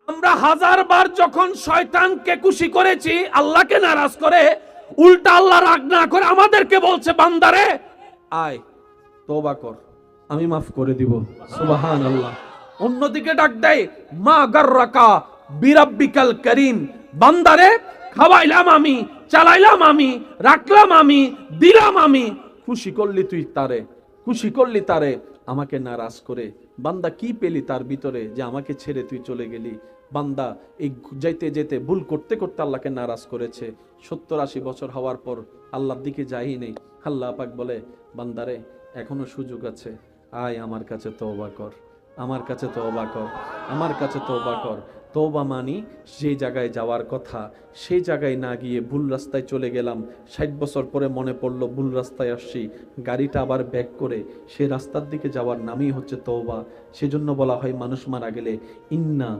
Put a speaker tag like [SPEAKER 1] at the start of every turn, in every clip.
[SPEAKER 1] আমরা হাজারবার যখন শয়তানকে খুশি করেছি, আল্লাহকে নারাজ করে, উল্টা আল্লাহ রাগ না করে আমাদেরকে বলছে, বান্দারে আয় তওবা কর, আমি মাফ করে দিব। সুবহানাল্লাহ। অন্যদিকে ডাক দেয়, মা গাররাকা বিরাব্বিকাল করিম, বান্দারে খাওয়াইলাম আমি, চালাইলাম আমি, রাখলাম আমি, দিলাম আমি, খুশি করলি তুই তারে, খুশি করলি তারে, আমাকে নারাজ করে। বান্দা কি পেলি তার ভিতরে যে আমাকে ছেড়ে তুই চলে গেলি? বান্দা এই যাইতে যেতে ভুল করতে করতে আল্লাহকে নারাজ করেছে। 70-80 বছর হওয়ার পর আল্লাহর দিকে যাই নেই। আল্লাহ পাক বলে, বান্দারে এখনো সুযোগ আছে, আয় আমার কাছে তওবা কর, আমার কাছে তওবা কর, আমার কাছে তওবা কর। তওবা মানি যে জায়গায় যাওয়ার কথা সেই জায়গায় না গিয়ে ভুল রাস্তায় চলে গেলাম, 60 বছর পরে মনে পড়লো ভুল রাস্তায় আসছি, গাড়িটা আবার ব্যাক করে সে রাস্তার দিকে যাওয়ার নামই হচ্ছে তওবা। সেজন্য বলা হয় মানুষ মারা গেলে ইন্না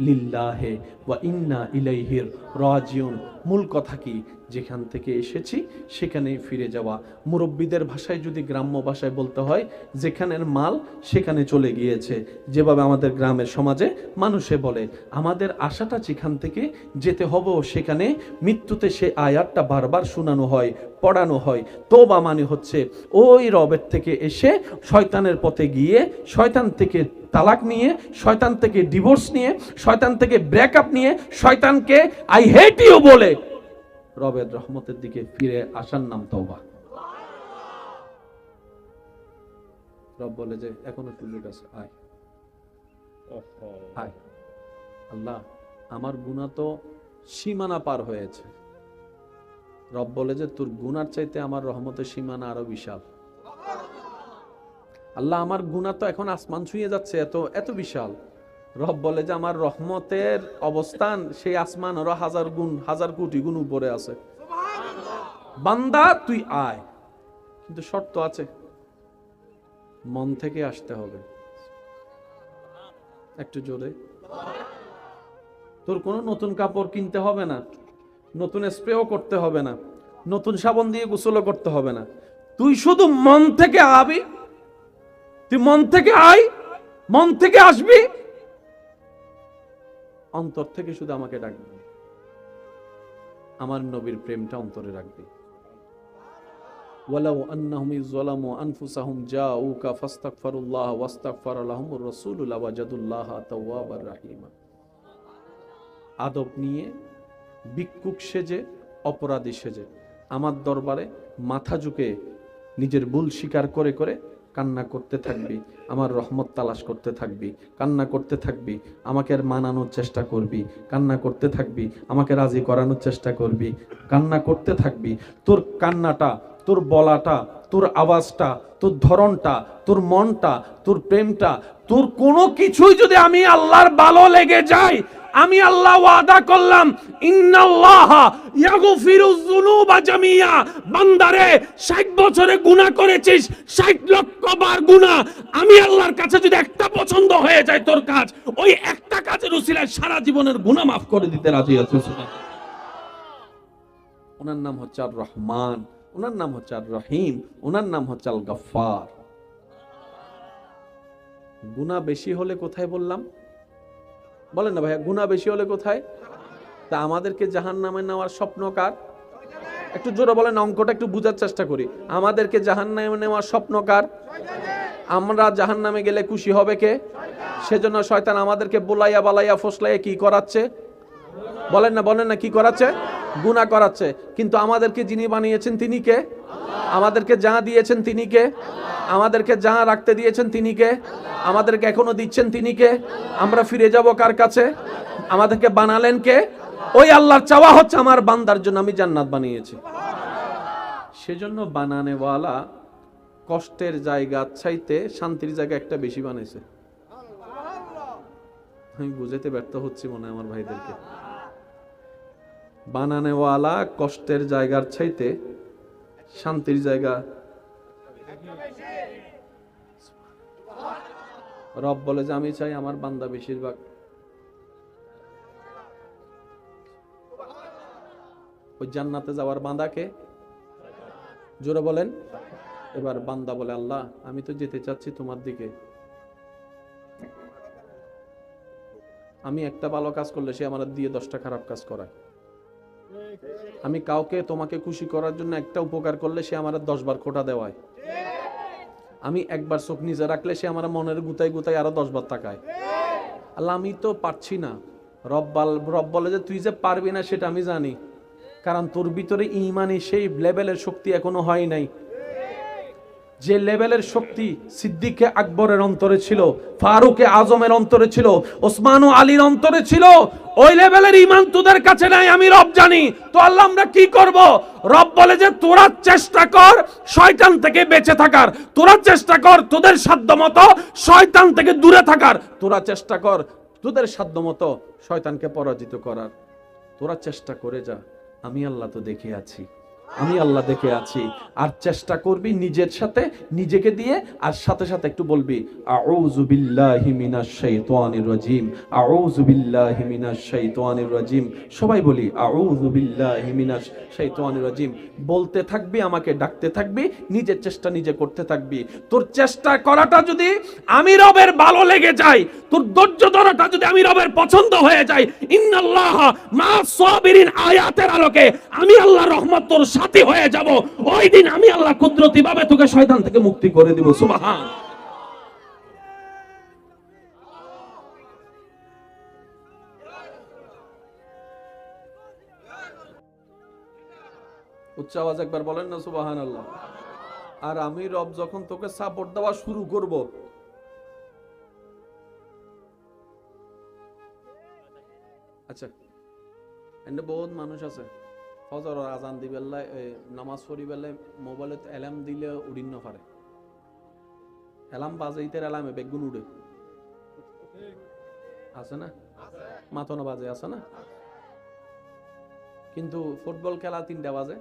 [SPEAKER 1] লিল্লাহে ওয়া ইন্না ইলাইহির রাজিউন। মূল কথা কি? যেখান থেকে এসেছি সেখানেই ফিরে যাওয়া। মুরব্বীদের ভাষায় যদি গ্রাম্য ভাষায় বলতে হয়, যেখানের মাল সেখানে চলে গিয়েছে। যেভাবে আমাদের গ্রামের সমাজে মানুষে বলে, আমাদের আশাটা যেখান থেকে যেতে হবে সেখানে। মৃত্যুতে সে আয়াতটা বারবার শোনানো হয়, পড়ানো হয়। তওবা মানে হচ্ছে ওই রবের থেকে এসে শয়তানের পথে গিয়ে, শয়তান থেকে তালাক নিয়ে, শয়তান থেকে ডিভোর্স নিয়ে, শয়তান থেকে ব্রেকআপ নিয়ে, শয়তানকে আই হেট ইউ বলে রবের রহমতের দিকে ফিরে আসার নাম তওবা। রব বলে যে এখনো সুযোগ আছে, আয় আয়। আল্লাহ আমার গুনাহ তো সীমানা পার হয়েছে। রব বলে যে তোর গুনার চাইতে আমার রহমতের সীমানা আরো বিশাল। আল্লাহ আমার গুনাহ তো এখন আসমান ছুঁয়ে যাচ্ছে, এত এত বিশাল। রব বলে যে আমার রহমতের অবস্থান সেই আসমান আরো 1000 গুণ, 1000 কোটি গুণ উপরে আছে। বান্দা তুই আয়, কিন্তু শর্ত আছে, মন থেকে আসতে হবে। একটু জোরে। তোর কোনো নতুন কাপড় কিনতে হবে না, নতুন স্প্রেও করতে হবে না, নতুন সাবান দিয়ে গোসলও করতে হবে না। তুই শুধু মন থেকে আবি, তুই মন থেকে আয়, মন থেকে আসবি, অন্তর থেকে শুধু আমাকে ডাকবি, আমার নবীর প্রেমটা অন্তরে রাখবি। ওয়ালাউ আন্নাহুম ইযলামু আনফুসাহুম জাউকা ফাস্তাগফিরুল্লাহ ওয়াস্তাগফারা লাহুমুর রাসূলু লাওয়াজাদুল্লাহা তাওয়াবার রাহিমা। আদব নিয়ে, ভিক্ষুক সেজে, অপরাধী সেজে আমার দরবারে মাথা ঝুঁকে নিজের ভুল স্বীকার করে করে কান্না করতে থাকবি, আমার রহমত তালাশ করতে থাকবি, কান্না করতে থাকবি, আমাকে মানানোর চেষ্টা করবি, কান্না করতে থাকবি, আমাকে রাজি করানোর চেষ্টা করবি, কান্না করতে থাকবি। তোর কান্নাটা, তোর বলাটা, তোর আওয়াজটা, তোর ধরনটা, তোর মনটা, তোর প্রেমটা, তোর কোনো কিছুই যদি আমি আল্লাহর ভালো লেগে যায়, আমি আল্লাহ ওয়াদা করলাম, ইন্নাল্লাহা ইয়াগফিরুয যুনুবা জামিয়া। বান্দারে 60 বছরে গুনাহ করেছিস, 60 লক্ষ বার গুনাহ, আমি আল্লাহর কাছে যদি একটা পছন্দ হয়ে যায় তোর কাজ, ওই একটা কাজের উসিলায় সারা জীবনের গুনাহ মাফ করে দিতে রাজি আছি। ওনার নাম হচ্ছে আর রহমান, ওনার নাম হচ্ছে আর রহিম, ওনার নাম হচ্ছে আল গফফার। গুনাহ বেশি হলে কোথায় বললাম? বলেন না ভাইয়া, গুনাহ বেশি হলে কোথায়? তা আমাদেরকে জাহান্নামে নেওয়ার স্বপ্ন কার? একটু জোরে বলেন, অঙ্কটা একটু বুঝার চেষ্টা করি। আমাদেরকে জাহান্নামে নেওয়ার স্বপ্ন কার? আমরা জাহান্নামে গেলে খুশি হবে কে? সেজন্য শয়তান আমাদেরকে বুলাইয়া বালাইয়া ফসলাইয়া কি করাচ্ছে? বলেন না, বলেন না, কি করাচ্ছে? গুনাহ করাচ্ছে। কিন্তু আমাদেরকে যিনি বানিয়েছেন তিনি কে? আমাদেরকে যা দিয়েছেন তিনি কে? আমাদেরকে যা রাখতে দিয়েছেন তিনি কে? আমাদেরকে এখনো দিচ্ছেন তিনি কে? আমরা ফিরে যাব কার কাছে? আমাদেরকে বানালেন কে? ওই আল্লাহর চাওয়া হচ্ছে আমার বান্দার জন্য আমি জান্নাত বানিয়েছি। সেজন্য বানানেওয়ালা কষ্টের জায়গা চাইতে শান্তির জায়গা একটা বেশি বানাইছে। আমি বুঝাতে ব্যর্থ হচ্ছি মনে হয় আমার ভাইদেরকে। বানানেওয়ালা কষ্টের জায়গার চাইতে শান্তির জায়গা। রব বলে যে আমি চাই আমার বান্দা বেশিরভাগ ওই জান্নাতে যাওয়ার বান্দাকে জোরে বলেন। এবার বান্দা বলে, আল্লাহ আমি তো যেতে চাচ্ছি তোমার দিকে, আমি একটা ভালো কাজ করলে সে আমার দিয়ে 10টা খারাপ কাজ করায়। আমি কাউকে তোমাকে খুশি করার জন্য একটা উপকার করলে সে আমার 10 বার খোটা দেওয়ায়। আমি একবার চোখ নিজে রাখলে সে আমার মনের গুতাই গুতাই আরো 10 বার তাকায়। আল্লাহ আমি তো পারছি না। রব বলে যে তুই যে পারবি না সেটা আমি জানি, কারণ তোর ভিতরে ঈমানি সেই লেভেলের শক্তি এখনো হয় নাই। যে লেভেলের শক্তি সিদ্দিকে আকবরের অন্তরে ছিল, ফারুকে আজমের অন্তরে ছিল, ওসমান ও আলীর অন্তরে ছিল, ওই লেভেলের ঈমান তোদের কাছে নাই, আমি রব জানি। তো আল্লাহ আমরা কি করব? রব বলে যে তোরা চেষ্টা কর শয়তান থেকে বেঁচে থাকার, তোরা চেষ্টা কর তোদের সাধ্যমতো শয়তান থেকে দূরে থাকার, তোরা চেষ্টা কর তোদের সাধ্যমতো শয়তানকে পরাজিত করার, তোরা চেষ্টা করে যা, আমি আল্লাহ তো দেখে আছি, আমি আল্লাহ দেখে আছি। আর চেষ্টা করবি নিজের সাথে, নিজেকে দিয়ে, আর সাথে সাথে একটু বলবি আউযু বিল্লাহি মিনাশ শাইতানির রাজিম, আউযু বিল্লাহি মিনাশ শাইতানির রাজিম। সবাই বলি আউযু বিল্লাহি মিনাশ শাইতানির রাজিম। বলতে থাকবি, আমাকে ডাকতে থাকবি, নিজের চেষ্টা নিজে করতে থাকবি। তোর চেষ্টা করাটা যদি আমি রবের ভালো লেগে যায়, তোর ধৈর্য ধরাটা যদি আমি রবের পছন্দ হয়ে যায়, ইন্নাল্লাহ মা'আস সাবিরিন আয়াতের আলোকে আমি আল্লাহ রহমত তোর সাথী হয়ে যাব। ওই দিন আমি আল্লাহ কুদরতি ভাবে তোকে শয়তান থেকে মুক্তি করে দিব। সুবহান। উচ্চ আওয়াজ একবার বলেন না সুবহানাল্লাহ। আর আমি রব যখন তোকে সাপোর্ট দেওয়া শুরু করব, আচ্ছা এন্ড বহুত মানুষ আছে ফজর আজান দি বেলায় নামাজ পড়ি বেলায় মোবাইলে অ্যালার্ম দিলে উড়িন না পারে, অ্যালার্ম বাজাইতে অ্যালার্মে বেগুন উড়ে আছে না, মাথা না বাজে আছে না, কিন্তু ফুটবল খেলা 3টা বাজে।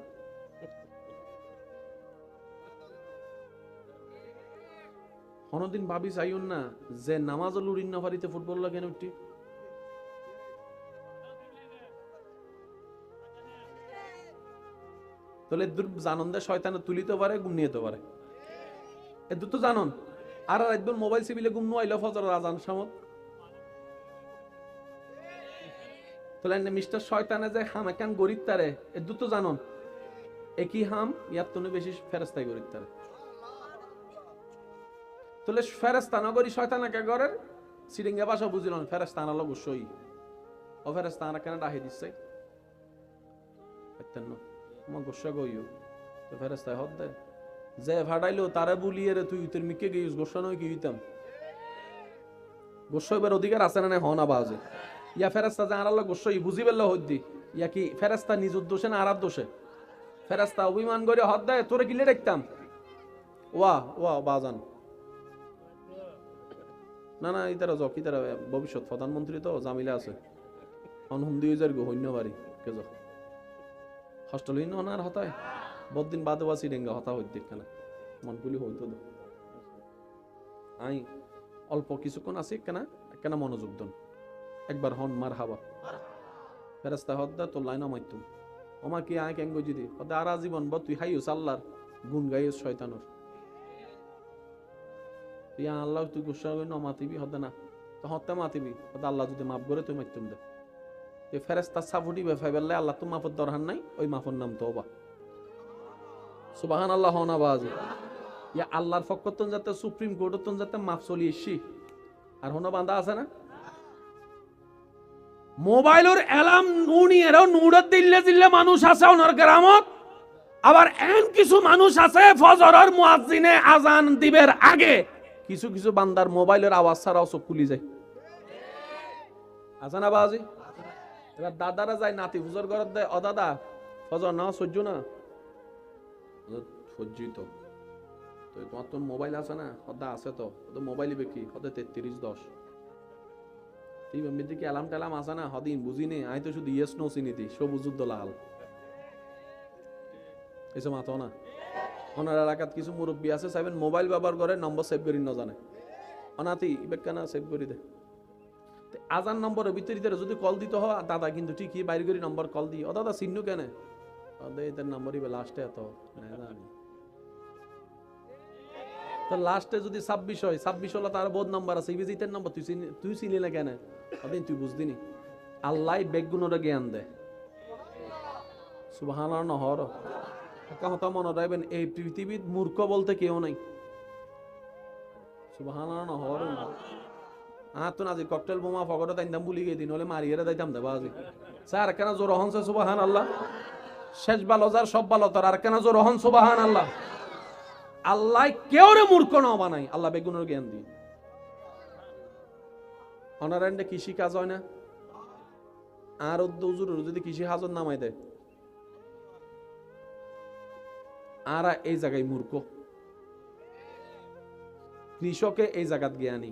[SPEAKER 1] কোনদিন ভাবি চাইুন না যে নামাজও লুড়িন না পারিতে ফুটবল লাগে কেন উঠি? তাহলে জানন দে শয়তানে তুলিতে পারে, ঘুম নিতে পারে, এ দুটো জানন। আর একদম মোবাইল সিবিলে ঘুম আইলো ফজর আজান সামত, তাহলে মিস্টার শয়তানে যে হাম একান গরিব তারে, এ দুটো জানন। একই হাম ইয়ার তনে বেশি ফেরেস্তাই গরিব তারে। তাহলে ফেরেস্তা নগরী শয়তানাকে গরের সিরিঙ্গা ভাষা বুঝিল না, ফেরেস্তান আলো গুসই ও ফেরেস্তানা কেন ডাহে দিচ্ছে আমার গোসা গইও তো ফেরেস্তায় হদ দে যে ভাড়াইলো তারা বুলিয়ে রে তুই তোর মিকে গিয়েছিস গোসা নয় কি হইতাম গোসা এবার অধিকার আছে না হনা বাজে ইয়া ফেরেস্তা যে আড়াল গোসই বুঝি পেলে হদ্দি ইয়া কি ফেরেস্তা নিজ দোষে না আরার দোষে? ফেরেস্তা অভিমান করে হদ দেয় তোরে গিলে দেখতাম ওয়া ওয়া বাজান না না ইতারা জক ইতারা ভবিষ্যৎ প্রধানমন্ত্রী তো জামিলা আছে অনহুম 2000 গো হইন্য বাড়ি কে যক হস্টেল হইন্য না আর হতায় বদিন বাদে বাসি ডেঙ্গা হতা হইত দেখ না মনগুলি হইতো তো আই অল্প কিছুক্ষণ আছে কেনা কেনা মনোযোগ দন একবার হন মার হাবা ফেরেস্তা হদ্দা তোর লাইন আমাইতুম ওমা কি আয় কেঙ্গ যদি হদা আর জীবন ব তুই হাইস আল্লাহর গুণ গাইস শয়তানোর ইয়া আল্লাহ তুই গুসা হই না মাতিবি হদা না তো হত্যা মাতিবি হদা আল্লাহ যদি মাফ করে তুই মাইতুম দে এই ফেরেস্তা সাফুটি বেফাইবেলে আল্লাহ তো মাফের দরকার নাই ওই মাফের নাম তওবা সুবহানাল্লাহ না বাজি ইয়া আল্লাহর ফকতন যাতে সুপ্রিম কোর্টতন যাতে মাফ চলি এসি আর হনো বান্দা আছে না মোবাইলের অ্যালার্ম নুনিয়েরও নুড়ত দিল্লে দিল্লে মানুষ আছে ওনার গ্রামত আবার এমন কিছু মানুষ আছে ফজরের মুয়াজ্জিনে আজান দিবের আগে কিছু কিছু বান্দার মোবাইলের আওয়াজ ছাড়াও চোখ খুলি যায় আছে না বাজি এবার দাদারা যায় নাতি হুজুর ঘরত দেয় ও দাদা ফজর না সহ্য না সহ্যই তো তোমার তো মোবাইল আছে না হদা আছে তো মোবাইলই বেকি হদে 3310 তুই এমনিতে কি অ্যালার্ম ট্যালার্ম আছে না হদিন বুঝিনি আই তো শুধু ইয়েস নো চিনিতি সবুজ উদ্দ লাল এসব মাতো না ওনার এলাকাত কিছু মুরব্বী আছে সাইবেন মোবাইল ব্যবহার করে নম্বর সেভ করি না জানে অনাতি ইবেকানা সেভ করি দে আজান নম্বরের ভিতরে যদি কল দিতে হয় দাদা কিন্তু ঠিকই বাইরে করি নম্বর কল দিই ও দাদা চিহ্ন কেন এদের নম্বরই লাস্টে এত জানি তো লাস্টে যদি 26 হয় 26 হলো তার বোধ নাম্বার আছে ইবিজিতের নম্বর তুই চিনলি না কেন তুই বুঝদিনি আল্লাহ বেগুনের জ্ঞান দেয় সুবহানাল্লাহ নহর কথা মনে রাখবেন এই পৃথিবীর মূর্খ বলতে কেউ নাই সুবহানাল্লাহ নহর তো আজি ককটেল বোমা ফগরে তাইতাম ভুলি গিয়ে দিন হলে মারিয়ে দাইতাম দেবা আজি স্যার কেন জোর হনছে সুবহানাল্লাহ শেষ ভালো যার সব ভালো তোর আর কেন জোর হন সুবহানাল্লাহ আল্লাহ কেউ রে মূর্খ না বানাই আল্লাহ বেগুনের জ্ঞান দি অনারায়ণে কৃষি কাজ হয় না আর যদি কৃষি হাজর নামাই দেয় আর এই জায়গায় মূর্খ কৃষকে এই জায়গাত জ্ঞানী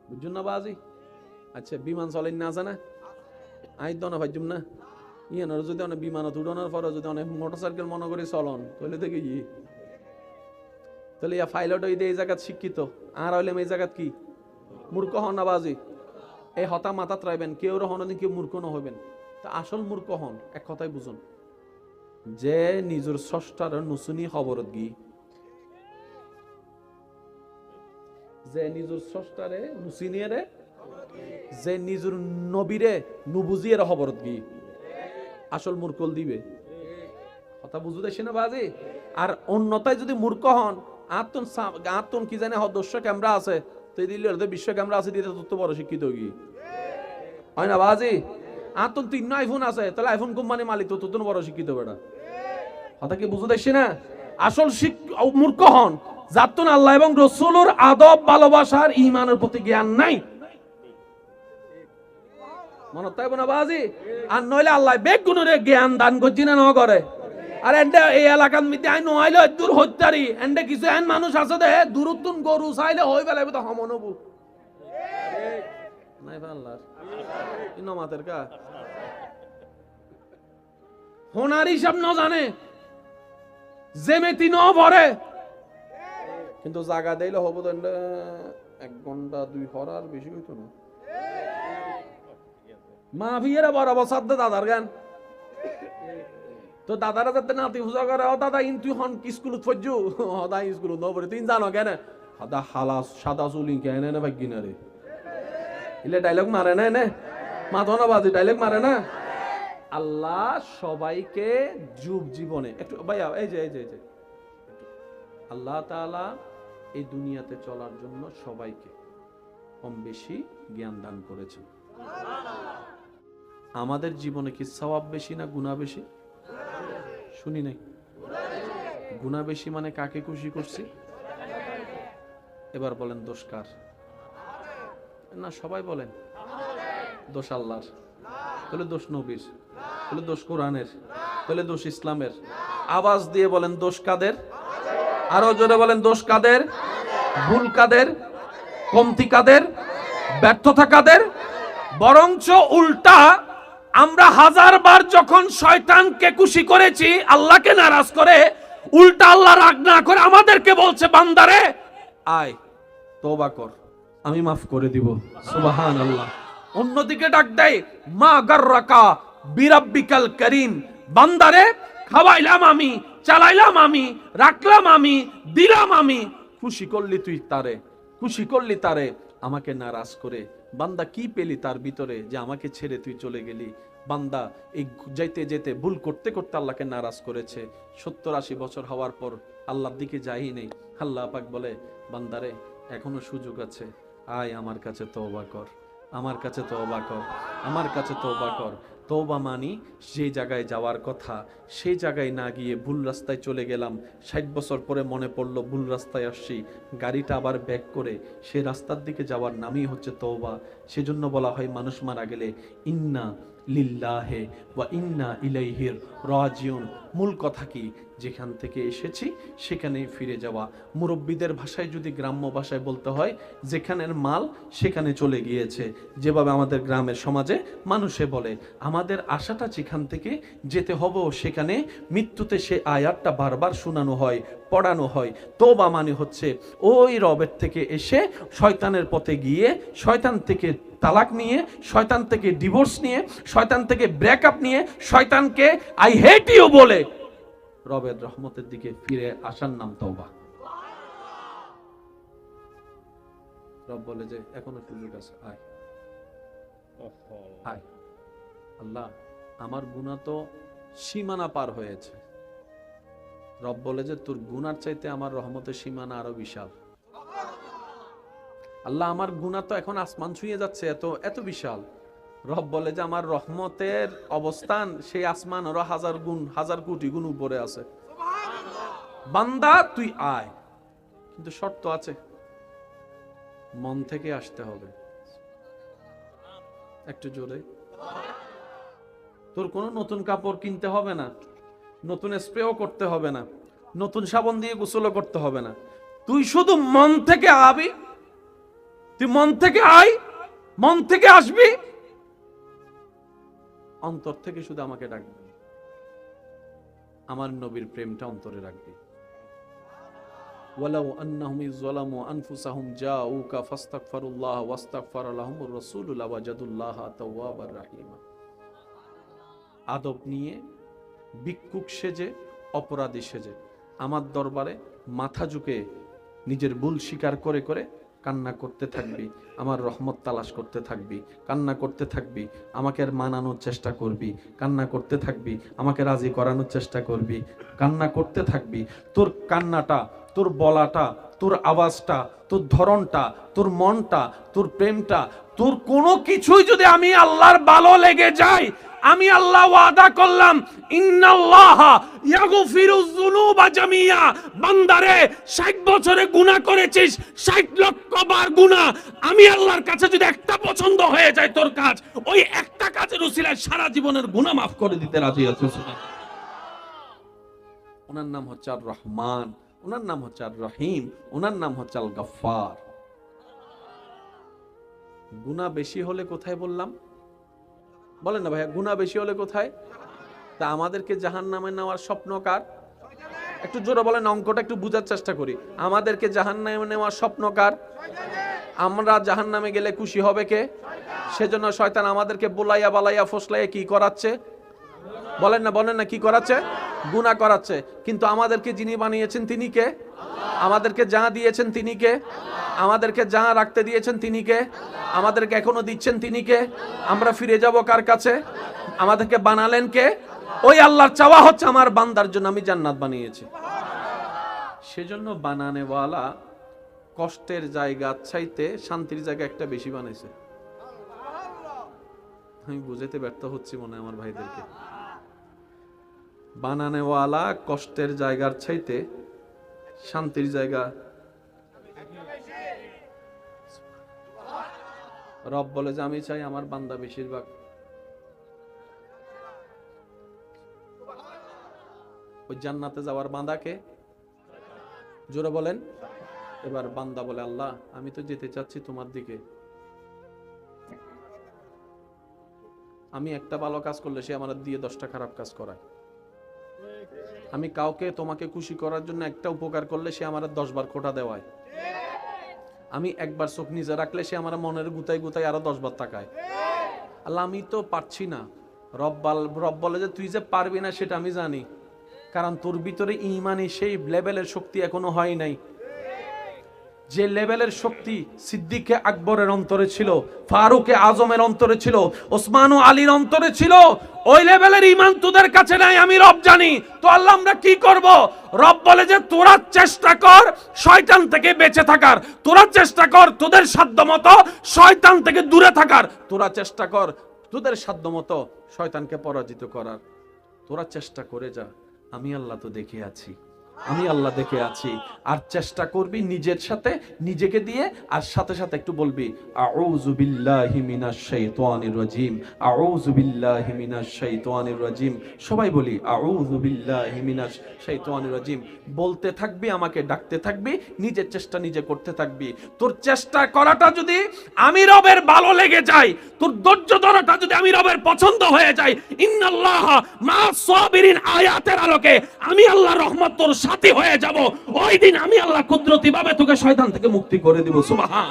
[SPEAKER 1] বুঝুন না বাজি আচ্ছা বিমান চলেন না জানা আই দনে ভাইজুম না ইয়ানোর যদি অনেক বিমানত উড়ানোর পরে যদি অনেক মোটরসাইকেল মনে করে চলন তাহলে দেখে তাহলে ইয়া পাইলট হইতে এই জায়গাত শিক্ষিত আর হইলাম এই জায়গাত কি মূর্খ হন না বাজি এই হতা মাথাত রাখবেন কেউ হন কেউ মূর্খ না হইবেন তা আসল মূর্খ হন এক কথাই বুঝুন যে নিজের স্রষ্টার নুসুনি খবরত গি যে নিজের স্রষ্টারে নুসিনিয়ারে যে নিজের নবীরে নুবুজিয়ে খবরত গি আসল মূর্খল দিবে কথা বুঝু দেশে না বাজি আর অন্যতায় যদি মূর্খ হন আত্মন কি জানে দর্শ ক্যামেরা আছে তো দিল্লি বিশ্ব ক্যামেরা আছে দিতে তত বড় শিক্ষিত গি হয় না বাজি আত্মন 3 আইফোন আছে তাহলে আইফোন কোম্পানি মালিক তো তত বড় শিক্ষিত বেটা কথা কি বুঝু দেশে না আসল মূর্খ হন যাতুন আল্লাহ এবং রাসূলের আদব ভালোবাসার ঈমানের প্রতি জ্ঞান নাই মনে তাই না বাজি আর নইলে আল্লাহ বেগুনের জ্ঞান দান করছি না করে আর এন্ডে এই এলাকার মধ্যে আই নইলে দূর হত্যারি এন্ডে কিছু এন মানুষ আছে দে দূরতুন গরু চাইলে হই বেলাইবে তো হমনবু নাই আল্লাহর ইনো মাতের কা হোনার হিসাব ন জানে জেমেতি ন ভরে কিন্তু জায়গা দিলে হবো তো 1 ঘন্টা 2 হরার বেশি হইতো না মা ভিয়েরা বরাবর সাদ্দে দাদার গান তো দাদারা যাতে নাতি পূজা করে ও দাদা তুই হন স্কুলত ফজু হদা স্কুলত ন পড়ে তুই জানো কেন হদা হালাস সাদা চুলি কেন না ভাগ্যি না রে ইলে ডায়লগ মারে না এনে মাথা না বাজি ডায়লগ মারে না আল্লাহ সবাইকে যুব জীবনে একটু ভাইয়া এই যে আল্লাহ তাআলা এই দুনিয়াতে চলার জন্য সবাইকে কম বেশি জ্ঞান দান করেছেন আমাদের জীবনে কি সওয়াব বেশি না গুনাহ বেশি শুনি নাই গুনাহ বেশি মানে কাকে খুশি করছি এবার বলেন দোষ কার না সবাই বলেন দোষ আল্লাহর তাহলে দোষ নবীর তাহলে দোষ কোরআনের তাহলে দোষ ইসলামের আওয়াজ দিয়ে বলেন দোষ কাদের আরো জোরে বলেন দোষ কাদের ভুল কাদের কমতি কাদের ব্যর্থতা কাদের বরঞ্চ উল্টা আমরা 1000 বার যখন শয়তানকে খুশি করেছি আল্লাহকে নারাজ করে উল্টা আল্লাহ রাগ না করে আমাদেরকে বলছে বান্দারে আয় তওবা কর আমি মাফ করে দিব সুবহানাল্লাহ অন্যদিকে ডাক দেয় মা গাররাকা বিরাব্বিকাল করিম বান্দারে খাওয়াইলাম আমি চালাইলাম আমি রাখলাম আমি দিলাম আমি খুশি করলি তুই তারে খুশি করলি তারে আমাকে নারাজ করে বান্দা কি পেলি তার ভিতরে যে আমাকে ছেড়ে তুই চলে গেলি বান্দা এই যাইতে যেতে ভুল করতে করতে আল্লাহকে নারাজ করেছে 70-80 বছর হওয়ার পর আল্লাহর দিকে যাই নেই আল্লাহ পাক বলে বান্দারে এখনো সুযোগ আছে আয় আমার কাছে তওবা কর আমার কাছে তওবা কর আমার কাছে তওবা কর তওবা মানি যে জায়গায় যাওয়ার কথা সেই জায়গায় না গিয়ে ভুল রাস্তায় চলে গেলাম 60 বছর পরে মনে পড়লো ভুল রাস্তায় আসছি গাড়িটা আবার ব্যাক করে সেই রাস্তার দিকে যাওয়ার নামই হচ্ছে তওবা সেজন্য বলা হয় মানুষ মারা গেলে ইন্না লিল্লাহি ওয়া ইন্না ইলাইহি রাজিউন মূল কথা কি যেখান থেকে এসেছি সেখানেই ফিরে যাওয়া মুরব্বীদের ভাষায় যদি গ্রাম্য ভাষায় বলতে হয় যেখানের মাল সেখানে চলে গিয়েছে যেভাবে আমাদের গ্রামের সমাজে মানুষে বলে আমাদের আশাটা যেখান থেকে যেতে হবে সেখানে মৃত্যুতে সে আয়াতটা বারবার শোনানো হয় পড়ানো হয় তওবা মানে হচ্ছে ওই রবের থেকে এসে শয়তানের পথে গিয়ে শয়তান থেকে তালাক নিয়ে শয়তান থেকে ডিভোর্স নিয়ে শয়তান থেকে ব্রেকআপ নিয়ে শয়তানকে আই হেট ইউ বলে রবের রহমতের দিকে ফিরে আসার নাম তওবা রব বলে যে এখনো সুযোগ আছে আয় হায় আল্লাহ, আমার গুনাহ তো সীমানা পার হয়েছে। রব বলে যে তোর গুনার চাইতে আমার রহমতের সীমানা আরো বিশাল। আল্লাহ, আমার গুনাহ তো এখন আসমান ছুঁয়ে যাচ্ছে, এত এত বিশাল। রব বলে যে আমার রহমতের অবস্থান সেই আসমান আরো হাজার গুণ, হাজার কোটি গুণ উপরে আছে। বান্দা তুই আয়, কিন্তু শর্ত আছে, মন থেকে আসতে হবে। একটু জোরে। তোর কোনো নতুন কাপড় কিনতে হবে না, নতুন স্প্রেও করতে হবে না, নতুন সাবান দিয়ে গোসলও করতে হবে না। তুই শুধু মন থেকে আবি, তুই মন থেকে আয়, মন থেকে আসবি, অন্তর থেকে শুধু আমাকে ডাকবি, আমার নবীর প্রেমটা অন্তরে রাখবি। ওয়ালাউ আন্নাহুম ইযলামু আনফুসাহুম জাউকা ফাস্তাগফিরুল্লাহ ওয়াস্তাগফারা লাহুমুর রাসূলু লাওয়াজাদুল্লাহা তাওয়াবার রাহিমা। আদব নিয়ে, ভিক্ষুক সেজে, অপরাধী সেজে আমার দরবারে মাথা ঝুঁকে নিজের ভুল স্বীকার করে করে কান্না করতে থাকবি, আমার রহমত তালাশ করতে থাকবি, কান্না করতে থাকবি, আমাকে মানানোর চেষ্টা করবি, কান্না করতে থাকবি, আমাকে রাজি করানোর চেষ্টা করবি, কান্না করতে থাকবি। তোর কান্নাটা, তোর বলাটা, তোর আওয়াজটা, তোর ধরনটা, তোর মনটা, তোর প্রেমটা, তোর কোনো কিছুই যদি আমি আল্লাহর ভালো লেগে যায়, আমি আল্লাহ ওয়াদা করলাম, ইন্নাল্লাহা ইয়াগফিরুয যুনুবা জামিয়া। বান্দারে 60 বছরে গুনাহ করেছিস, 60 লক্ষ বার গুনাহ, আমি আল্লাহর কাছে যদি একটা পছন্দ হয়ে যায় তোর কাজ, ওই একটা কাজের উসিলায় সারা জীবনের গুনাহ মাফ করে দিতে রাজি আছি। ওনার নাম হচ্ছে আর রহমান, ওনার নাম হচ্ছে আর রহিম, ওনার নাম হচ্ছে আল গফফার। গুনাহ বেশি হলে কোথায় বললাম? বলেন না ভাইয়া, গুনাহ বেশি হলে কোথায়? তা আমাদেরকে জাহান্নামে নেওয়ার স্বপ্ন কার? একটু জোরে বলেন, অঙ্কটা একটু বুঝার চেষ্টা করি। আমাদেরকে জাহান্নামে নেওয়ার স্বপ্ন কার? আমরা জাহান্নামে গেলে খুশি হবে কে? সেজন্য শয়তান আমাদেরকে বুলাইয়া বালাইয়া ফসলাইয়া কি করাচ্ছে? বলেন না কি করাচ্ছে? গুনাহ করাচ্ছে। কিন্তু আমাদেরকে যিনি বানিয়েছেন তিনি কে? আমাদেরকে যা দিয়েছেন তিনি কে? আমাদেরকে যা রাখতে দিয়েছেন তিনি কে? আমাদেরকে এখনো দিচ্ছেন তিনি কে? আমরা ফিরে যাব কার কাছে? আমাদেরকে বানালেন কে? ওই আল্লাহর চাওয়া হচ্ছে আমার বান্দার জন্য আমি জান্নাত বানিয়েছি। সেজন্য বানানেওয়ালা কষ্টের জায়গা চাইতে শান্তির জায়গা একটা বেশি বানাইছে। আমি বুঝাতে ব্যর্থ হচ্ছি মনে হয় আমার ভাইদেরকে। বানানেওয়ালা কষ্টের জায়গার চাইতে শান্তির জায়গা। রব বলে যে আমি চাই আমার বান্দা বেশিরভাগ ওই জান্নাতে যাওয়ার বান্দাকে জোরে বলেন। এবার বান্দা বলে, আল্লাহ আমি তো যেতে চাচ্ছি তোমার দিকে, আমি একটা ভালো কাজ করলে সে আমার দিয়ে 10টা খারাপ কাজ করায়। আমি কাউকে তোমাকে খুশি করার জন্য একটা উপকার করলে সে আমার 10 বার খোঁটা দেওয়ায়। আমি একবার চোখ নিজে রাখলে সে আমার মনের গুতাই গুতাই আরো 10 বার তাকায়। আল্লাহ আমি তো পারছি না। রব বলে যে তুই যে পারবি না সেটা আমি জানি, কারণ তোর ভিতরে ঈমানি সেই লেভেলের শক্তি এখনো হয় নাই। যে লেভেলের শক্তি সিদ্দিকে আকবরের অন্তরে ছিল, ফারুকে আজমের অন্তরে ছিল, ওসমান ও আলীর অন্তরে ছিল, ওই লেভেলের ঈমান তোদের কাছে নাই, আমি রব জানি। তো আল্লাহ আমরা কি করব? রব বলে যে তোরা চেষ্টা কর শয়তান থেকে বেঁচে থাকার, তোরা চেষ্টা কর তোদের সাধ্যমতো শয়তান থেকে দূরে থাকার, তোরা চেষ্টা কর তোদের সাধ্যমতো শয়তানকে পরাজিত করার, তোরা চেষ্টা করে যা। আমি আল্লাহ তো দেখে আছি, আমি আল্লাহ দেখে আছি। আর চেষ্টা করবি নিজের সাথে, নিজেকে দিয়ে, আর সাথে সাথে একটু বলবি আউযু বিল্লাহি মিনাশ শাইতানির রাজিম, আউযু বিল্লাহি মিনাশ শাইতানির রাজিম। সবাই বলি আউযু বিল্লাহি মিনাশ শাইতানির রাজিম। বলতে থাকবি, আমাকে ডাকতে থাকবি, নিজের চেষ্টা নিজে করতে থাকবি। তোর চেষ্টা করাটা যদি আমি রবের ভালো লেগে যায়, তোর ধৈর্য ধরাটা যদি আমি রবের পছন্দ হয়ে যায়, ইন্নাল্লাহা মা'আস সাবিরিন আয়াতের আলোকে আমি আল্লাহর রহমত তোর সাথী হয়ে যাব। ওই দিন আমি আল্লাহ কুদরতি ভাবে তোকে শয়তান থেকে মুক্তি করে দিব। সুবহান।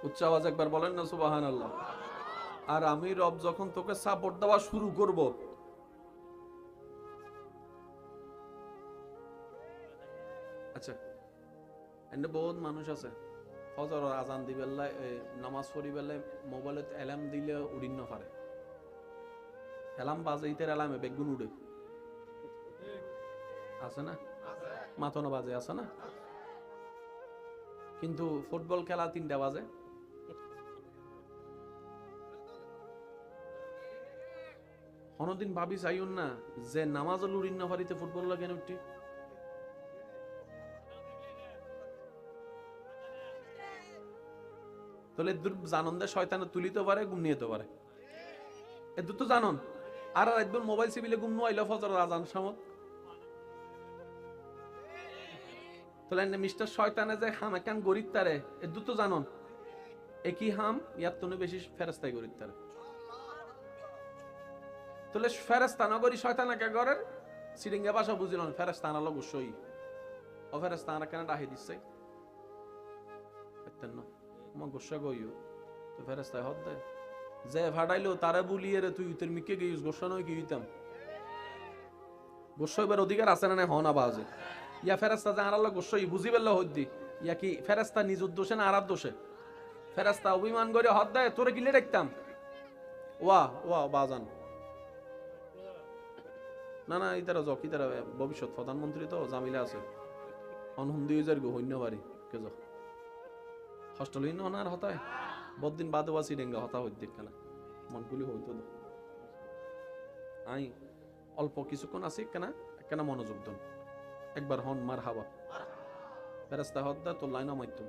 [SPEAKER 1] উচ্চ আওয়াজ একবার বলেন না সুবহানাল্লাহ। আর আমি রব যখন তোকে সাপোর্ট দেওয়া শুরু করব, আচ্ছা, এনে বহুত মানুষ আছে ফজর আজান দিবেলা নামাজ পড়ি বেলা মোবাইলত অ্যালার্ম দিলে উড়িন না পারে, অ্যালার্ম বাজে ইতের অ্যালার্মে বেগুন উড়ে আছে না, মাথনা বাজে আছে না, কিন্তু ফুটবল খেলা 3টা বাজে। কোনদিন ভাবি চাইন না যে নামাজ উড়িন না পারিতে ফুটবল কেন উঠি? তাহলে জানন দে শয়তানে তুলিতে পারে, ঘুম নিতে পারে, এ দুটো জানন। আর একদম মোবাইল সিবিলে ঘুম আইলো ফজর আজান সময়, তাহলে মিস্টার শয়তানে যে হাম একান গরিব তারে এ দুটো জানন। একই হাম ইয়ার তুনে বেশি ফেরেস্তাই গরিব তারে। তাহলে ফেরেস্তা নগরী শয়তান একা ঘরের সিরিঙ্গা ভাষা বুঝিলেন ফেরেস্তান আলো গুসই ও ফেরেস্তান কেন ডাহি দিচ্ছে আমার গোসা গইও তো ফেরেস্তায় হদ দেয় যে ভাড়াইলো তারা বুলিয়ে রে তুই তোর মিকে গিয়ে গোসা নয় কি হইতাম গোসইবার অধিকার আছে না হন আবাজে ইয়া ফেরেস্তা যে আর আল্লাহ গোসই বুঝি পেল হদ্দি ইয়া কি ফেরেস্তা নিজ উদ্দোষে না আরার দোষে? ফেরেস্তা অভিমান করে হদ দেয় তোরে গিলে দেখতাম ওয়া ওয়া বাজান না না ইতারা যক ইতারা ভবিষ্যৎ প্রধানমন্ত্রী তো জামিলা আছে অনহুন্দি উজার গো হইন্য বাড়ি কে যক হস্টেল হইন্য না আর হতায় বদিন বাদে বাসি ডেঙ্গা হতা হইত দেখ কেনা মনগুলি হইতো না আই অল্প কিছুক্ষণ আছি কেনা কেনা মনোযোগ দেন একবার হন মার হাবা ফেরেস্তা হদ্দা তোর লাইন মাইতুম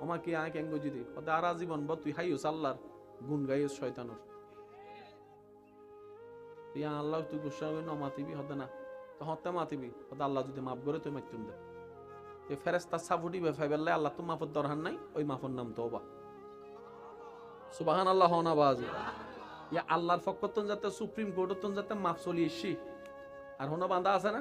[SPEAKER 1] ওমা কি আয় কেন গজি দি হদা আর জীবন বা তুই হাইস আল্লাহর গুণ গাইস শয়তানর ইয়া আল্লাহ তুই গুসা হই না মাতিবি হদা না তো হত্যা মাতিবি হদা আল্লাহ যদি মাফ করে তুই মাইতুম দে এই ফেরেস্তা সাফুটি বেফাইবেলে আল্লাহ তো মাফর দরকার নাই ওই মাফর নাম তওবা সুবহানাল্লাহ হনা বাজি ইয়া আল্লাহর ফকতন যাতে সুপ্রিম কোর্টতন যাতে মাফ চলি এসি আর হনা বান্দা আছে না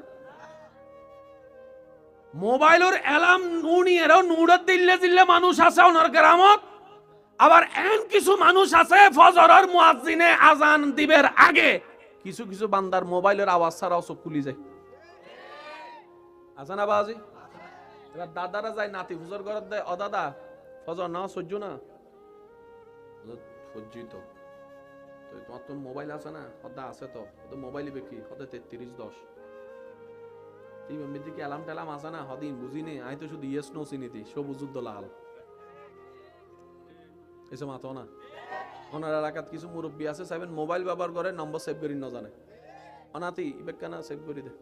[SPEAKER 1] মোবাইলের অ্যালার্ম নুনিয়েরও নুড়ত দিল্লে দিল্লে মানুষ আছে ওনার গ্রামত আবার এন কিছু মানুষ আছে ফজরের মুয়াজ্জিনে আজান দিবের আগে কিছু কিছু বান্দার মোবাইলের আওয়াজ ছাড়াও চোখ খুলি যায় আছে না বাজি এবার দাদারা যায় নাতি হুজুর ঘরত দেয় ও দাদা ফজর না সহ্য না সহ্যই তো তোমার তো মোবাইল আছে না হদা আছে তো মোবাইল বেকি হদে 3310 তুই মেয়ের দিকে অ্যালার্ম ট্যালাম আছে না হদিন বুঝিনি আই তো শুধু ইয়েস নো চিনিতি সবুজ যুদ্ধ লাল এসব মাতো না ওনার এলাকাত কিছু মুরব্বী আছে সাইবেন মোবাইল ব্যবহার করে নম্বর সেভ করি না জানে অনাতি ইবেকানা সেভ করে দে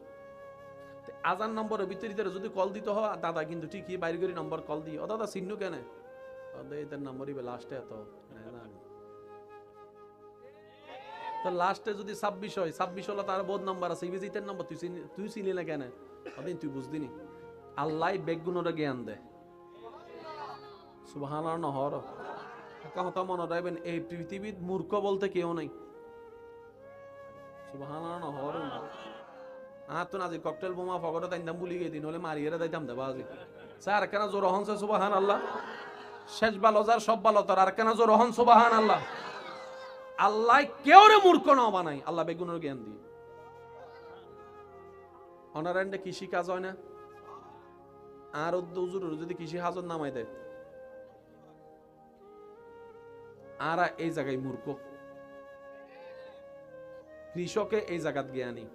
[SPEAKER 1] আজান নম্বরের ভিতরে যদি কল দিতে হয় দাদা কিন্তু ঠিকই বাইরে করে নম্বর কল দিই ও দাদা চিহ্ন কেন এদের নম্বরই লাস্টে এত তো লাস্টে যদি 26 হয় 26 হলো তার বহুত নাম্বার আছে ইবিজিতের নম্বর তুই চিনি না কেন ওদিন তুই বুঝদিনি আল্লাহ বেগুনের জ্ঞান দে সুবহানাল্লাহ নহর কথা মনে রাখবেন এই পৃথিবীর মূর্খ বলতে কেউ নাই সুবহানাল্লাহ নহর আর তো নাজি ককটেল বোমা ফগড়ে তাইতাম বুলি গই দিন হলে মারিয়ে দাইতাম দে বাজি স্যার কেন জোর হনছে সুবহানাল্লাহ শেষ ভালো যার সব ভালো তোর আর কেন জোর হন সুবহানাল্লাহ আল্লাহ কেউ রে মূর্খ না বানাই আল্লাহ বেগুনের জ্ঞান দিয়ে অনারান্ডে কৃষি কাজ হয় না আর উজুর যদি কৃষি হাজত নামাই দেয় আর এই জায়গায় মূর্খ কৃষকে এই জায়গাত জ্ঞানী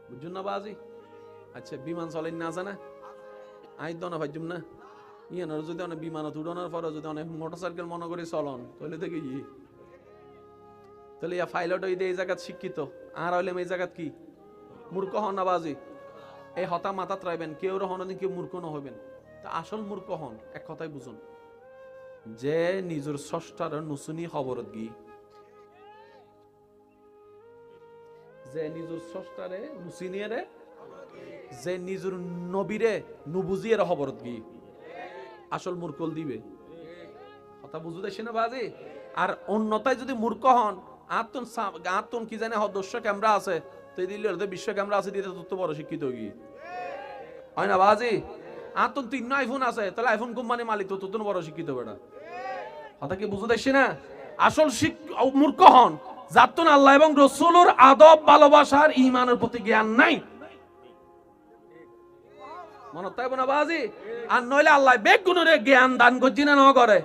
[SPEAKER 1] বুঝুন না বাজি আচ্ছা বিমান চলেন না জানা আই দনা ভাইজুম না ইয়ানোর যদি অনেক বিমানত উড়ানোর পরে যদি অনেক মোটরসাইকেল মনে করে চলন তাহলে দেখে তাহলে ইয়া পাইলট হইতে এই জায়গাত শিক্ষিত আর হইলে এই জায়গাত কি মূর্খ হন না বাজি এই হতা মাথাত রাখবেন কেউ হনদিন কেউ মূর্খ না হইবেন তা আসল মূর্খ হন এক কথাই বুঝুন যে নিজের স্রষ্টার নুসুনি খবরত গি যে নিজের স্রষ্টারে নুসিনিয়ে রে যে নিজের নবীরে নুবুজিয়ে খবরত গি আসল মূর্খল দিবে কথা বুঝু দেখছি না বাজি আর অন্যতায় যদি মূর্খ হন আত্মন কি জানে দর্শ ক্যামেরা আছে তো দিল্লি বিশ্ব ক্যামেরা আছে দিতে তত বড় শিক্ষিত গিয়ে হয় না বাজি আত্মন 3 আইফোন আছে তাহলে আইফোন কোম্পানি মালিক তো তত বড় শিক্ষিত বেটা কথা কি বুঝু দেখছি না আসল মূর্খ হন যাতুন আল্লাহ এবং রাসূলের আদব ভালোবাসার ঈমানের প্রতি জ্ঞান নাই মনে তাই না বাজি? আর নইলে আল্লাহ বেগুনের জ্ঞান দান করছি না করে।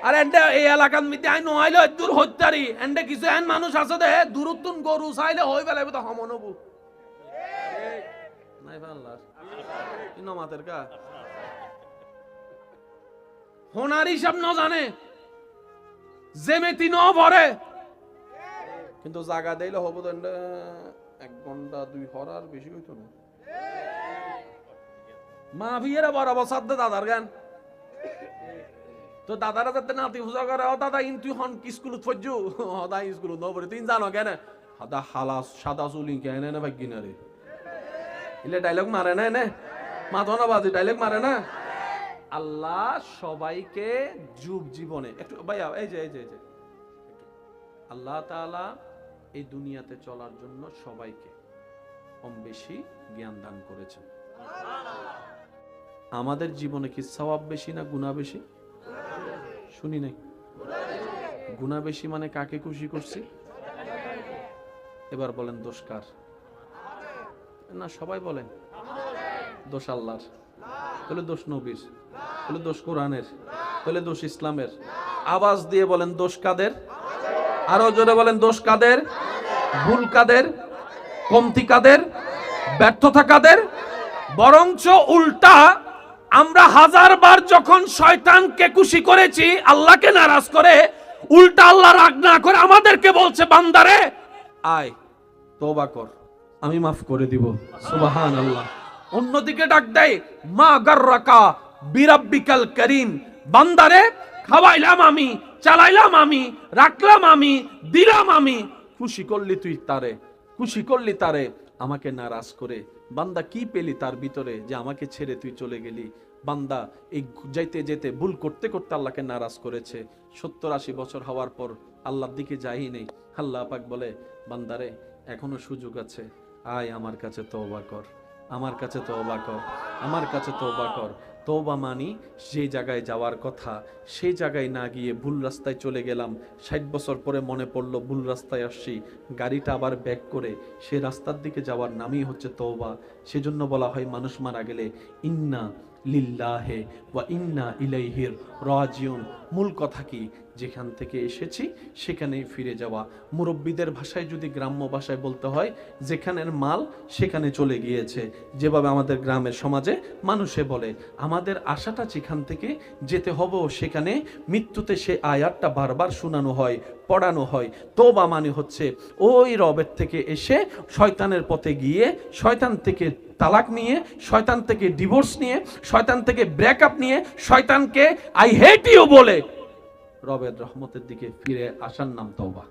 [SPEAKER 1] আর এন্ডে এই এলাকার মধ্যে আই নইলে দূর হত্যারি এন্ডে কিছু এন মানুষ আছে দে দূরত্বন গরু চাইলে হই ফেলাইবে তো হমনবু নাই আল্লাহ কি নমাতের কা হোনার হিসাব ন জানে জেমেতি ন ভরে কিন্তু জায়গা দিলে হবো তো 1 ঘন্টা 2 হরার বেশি হইতো না মা ভিয়েরা বরাবর সাথে দাদার গান তো দাদারা যাতে নাতি পূজা করে ও দাদা ইন তুই হন স্কুল ফজু হদা স্কুল ন পড়ে তুই জানো কেন হাদা হালাস সাদা চুলি কেন না ভাগ্য না রে ইলে ডায়লগ মারে না এনে মাথা না বাজে ডায়লগ মারে না আল্লাহ সবাইকে যুব জীবনে একটু ভাইয়া এই যে আল্লাহ তাআলা এই দুনিয়াতে চলার জন্য সবাইকে কম বেশি জ্ঞান দান করেছেন। আমাদের জীবনে কি সওয়াব বেশি না গুনাহ বেশি? শুনি নাই গুনাহ বেশি মানে কাকে খুশি করছি? এবার বলেন দোষ কার? না সবাই বলেন দোষ আল্লাহর, তাহলে দোষ নবীর, তাহলে দোষ কোরআনের, তাহলে দোষ ইসলামের। আওয়াজ দিয়ে বলেন দোষ কাদের? আরো জোরে বলেন দোষ কাদের? ভুল কাদের? কমতি কাদের? ব্যর্থতা কাদের? বরঞ্চ উল্টা আমরা 1000 বার যখন শয়তানকে খুশি করেছি আল্লাহকে নারাজ করে, উল্টা আল্লাহ রাগ না করে আমাদেরকে বলছে বান্দারে আয় তওবা কর, আমি মাফ করে দিব। সুবহানাল্লাহ। অন্যদিকে ডাক দেয় মা গাররাকা বিরাব্বিকাল করিম, বান্দারে খাওয়াইলাম আমি, চালাইলাম আমি, রাখলাম আমি, দিলাম আমি, খুশি করলি তুই তারে, খুশি করলি তারে আমাকে নারাজ করে। বান্দা কি পেলি তার ভিতরে যে আমাকে ছেড়ে তুই চলে গেলি? বান্দা এই যাইতে যেতে ভুল করতে করতে আল্লাহকে নারাজ করেছে। 70-80 বছর হওয়ার পর আল্লাহর দিকে যাই নেই। আল্লাহ পাক বলে বান্দারে এখনো সুযোগ আছে, আয় আমার কাছে তওবা কর, আমার কাছে তওবা কর, আমার কাছে তওবা কর। তওবা মানি যে জায়গায় যাওয়ার কথা সেই জায়গায় না গিয়ে ভুল রাস্তায় চলে গেলাম, 60 বছর পরে মনে পড়লো ভুল রাস্তায় আসছি, গাড়িটা আবার ব্যাক করে সে রাস্তার দিকে যাওয়ার নামই হচ্ছে তওবা। সেজন্য বলা হয় মানুষ মারা গেলে ইন্না লিল্লাহে ওয়া ইন্না ইলাইহির রাজিউন। মূল কথা কি? যেখান থেকে এসেছি সেখানেই ফিরে যাওয়া। মুরব্বীদের ভাষায় যদি গ্রাম্য ভাষায় বলতে হয় যেখানের মাল সেখানে চলে গিয়েছে। যেভাবে আমাদের গ্রামের সমাজে মানুষে বলে আমাদের আশাটা যেখান থেকে যেতে হবে সেখানে, মৃত্যুতে সে আয়াতটা বারবার শোনানো হয়, পড়ানো হয়। তওবা মানে হচ্ছে ওই রবের থেকে এসে শয়তানের পথে গিয়ে শয়তান থেকে তালাক নিয়ে, শয়তান থেকে ডিভোর্স নিয়ে, শয়তান থেকে ব্রেকআপ নিয়ে, শয়তানকে আই হেট ইউ বলে রবের রহমতের দিকে ফিরে আসার নাম তওবা।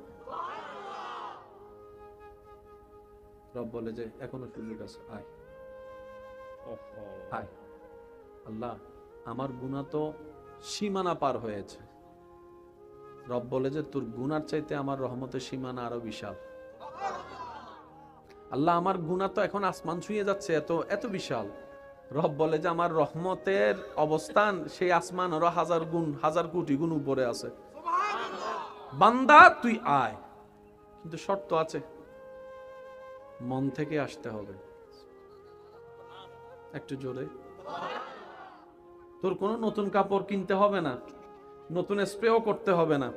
[SPEAKER 1] রব বলে যে এখনো সুযোগ আছে, আয় আয়। আল্লাহ আমার গুনাহ তো সীমানা পার হয়েছে। রব বলে যে তোর গুনার চাইতে আমার রহমতের সীমানা আরো বিশাল। আল্লাহ আমার গুনাহ তো এখন আসমান ছুঁয়ে যাচ্ছে, এত এত বিশাল। রব বলে যে আমার রহমতের অবস্থান সেই আসমান আরো 1000 গুণ, 1000 কোটি গুণ উপরে আছে। বান্দা তুই আয়, কিন্তু শর্ত আছে, মন থেকে আসতে হবে। একটু জোরে। তোর কোনো নতুন কাপড় কিনতে হবে না, নতুন স্প্রেও করতে হবে না,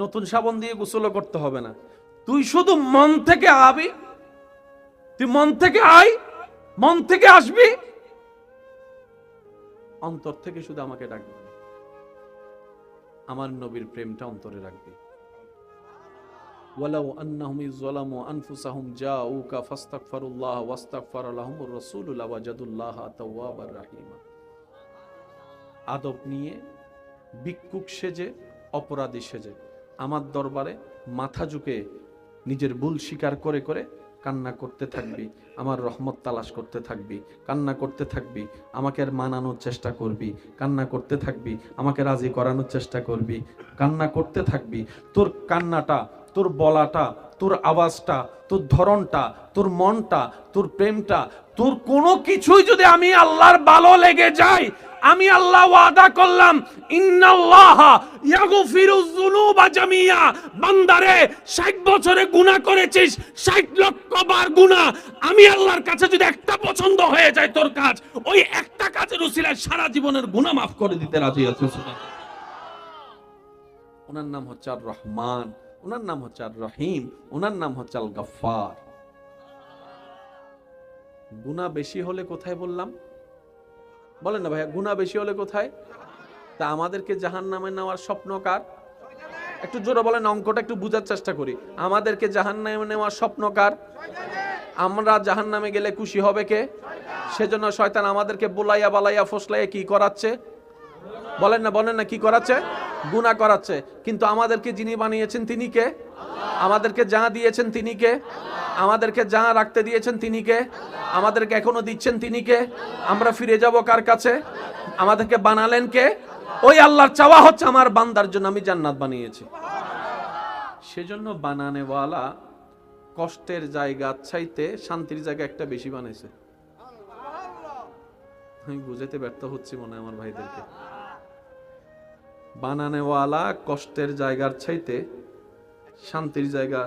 [SPEAKER 1] নতুন সাবান দিয়ে গোসলও করতে হবে না। তুই শুধু মন থেকে আবি, তুই মন থেকে আয়, মন থেকে আসবি, অন্তর থেকে শুধু আমাকে ডাকবি, আমার নবীর প্রেমটা অন্তরে রাখবি। ওয়ালাউ আন্নাহুম ইযলামু আনফুসাহুম জাউকা ফাস্তাগফিরুল্লাহ ওয়াস্তাগফারা লাহুমুর রাসূলু লাওয়াজাদুল্লাহা তাওয়াবার রাহিমা। আদব নিয়ে, ভিক্ষুক সেজে, অপরাধী সেজে আমার দরবারে মাথা ঝুঁকে নিজের ভুল স্বীকার করে করে কান্না করতে থাকবি, আমার রহমত তালাশ করতে থাকবি, কান্না করতে থাকবি, আমাকে মানানোর চেষ্টা করবি, কান্না করতে থাকবি, আমাকে রাজি করানোর চেষ্টা করবি, কান্না করতে থাকবি। তোর কান্নাটা, তোর বলাটা, তোর আওয়াজটা, তোর ধরনটা, তোর মনটা, তোর প্রেমটা, তোর কোনো কিছুই যদি আমি আল্লাহর ভালো লেগে যায়, আমি আল্লাহ ওয়াদা করলাম ইন্নাল্লাহা ইয়াগফিরুয যুনুবা জামিয়া, বান্দারে 60 বছরে গুনাহ করেছিস, 60 লক্ষ বার গুনাহ, আমি আল্লাহর কাছে যদি একটা পছন্দ হয়ে যায় তোর কাজ, ওই একটা কাজের উসিলায় সারা জীবনের গুনাহ মাফ করে দিতে রাজি আছি। ওনার নাম হচ্ছে আর রহমান, ওনার নাম হচ্ছে আর রহিম, ওনার নাম হচ্ছে আল গফফার। গুনাহ বেশি হলে কোথায় বললাম? বলেন না ভাইয়া, গুনাহ বেশি হলে কোথায়? তা আমাদেরকে জাহান্নামে নেওয়ার স্বপ্ন কার? একটু জোরে বলেন, অঙ্কটা একটু বুঝার চেষ্টা করি। আমাদেরকে জাহান্নামে নেওয়ার স্বপ্ন কার? আমরা জাহান্নামে গেলে খুশি হবে কে? সেজন্য শয়তান আমাদেরকে বুলাইয়া বালাইয়া ফসলাইয়া কি করাচ্ছে? বলেন না কি করাচ্ছে? গুনাহ করাচ্ছে। কিন্তু আমাদেরকে যিনি বানিয়েছেন তিনি কে? আমাদেরকে যা দিয়েছেন তিনি কে? আমাদেরকে যা রাখতে দিয়েছেন তিনি কে? আমাদেরকে এখনো দিচ্ছেন তিনি কে? আমরা ফিরে যাব কার কাছে? আমাদেরকে বানালেন কে? ওই আল্লাহর চাওয়া হচ্ছে আমার বান্দার জন্য আমি জান্নাত বানিয়েছি। সেজন্য বানানেওয়ালা কষ্টের জায়গা চাইতে শান্তির জায়গা একটা বেশি বানাইছে। আমি বুঝাতে ব্যর্থ হচ্ছি মনে হয় আমার ভাইদেরকে। বানানেওয়ালা কষ্টের জায়গার চাইতে শান্তির জায়গা।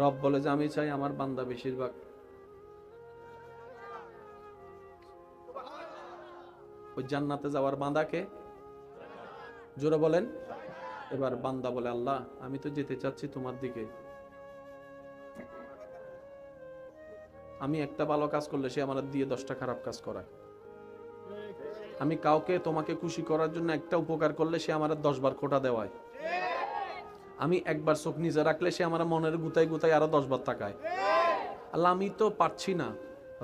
[SPEAKER 1] রব বলে যে আমি চাই আমার বান্দা বেশিরভাগ ওই জান্নাতে যাওয়ার বান্দাকে জোরে বলেন। এবার বান্দা বলে আল্লাহ আমি তো যেতে চাচ্ছি তোমার দিকে, আমি একটা ভালো কাজ করলে সে আমার দিয়ে 10টা খারাপ কাজ করায়। আমি কাউকে তোমাকে খুশি করার জন্য একটা উপকার করলে সে আমার 10 বার খোটা দেওয়ায়। আমি একবার চোখ নিজে রাখলে সে আমার মনের গুতাই গুতাই আরো 10 বার তাকায়। আল্লাহ আমি তো পারছি না।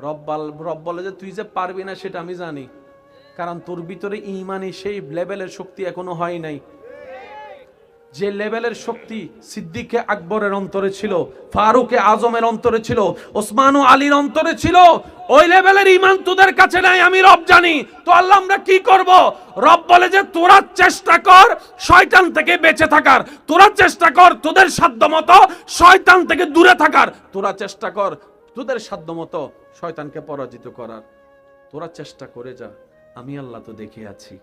[SPEAKER 1] রব বলে যে তুই যে পারবি না সেটা আমি জানি, কারণ তোর ভিতরে ঈমানি সেই লেভেলের শক্তি এখনো হয় নাই। যে লেভেলের শক্তি সিদ্দিকে আকবরের অন্তরে ছিল, ফারুকে আজমের অন্তরে ছিল, ওসমান ও আলীর অন্তরে ছিল, ওই লেভেলের ঈমান তোদের কাছে নাই, আমি রব জানি। তো আল্লাহ আমরা কি করব? রব বলে যে তোরা চেষ্টা কর শয়তান থেকে বেঁচে থাকার, তোরা চেষ্টা কর তোদের সাধ্যমতো শয়তান থেকে দূরে থাকার, তোরা চেষ্টা কর তোদের সাধ্যমতো শয়তানকে পরাজিত করার, তোরা চেষ্টা করে যা, আমি আল্লাহ তো দেখে আছি,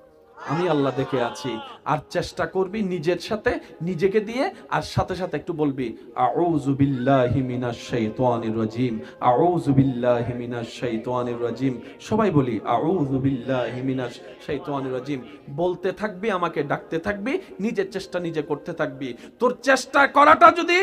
[SPEAKER 1] আমি আল্লাহ দেখে আছি। আর চেষ্টা করবি নিজের সাথে, নিজেকে দিয়ে, আর সাথে সাথে একটু বলবি আউযু বিল্লাহি মিনাশ শাইতানির রাজিম, আউযু বিল্লাহি মিনাশ শাইতানির রাজিম। সবাই বলি আউযু বিল্লাহি মিনাশ শাইতানির রাজিম। বলতে থাকবি, আমাকে ডাকতে থাকবি, নিজের চেষ্টা নিজে করতে থাকবি। তোর চেষ্টা করাটা যদি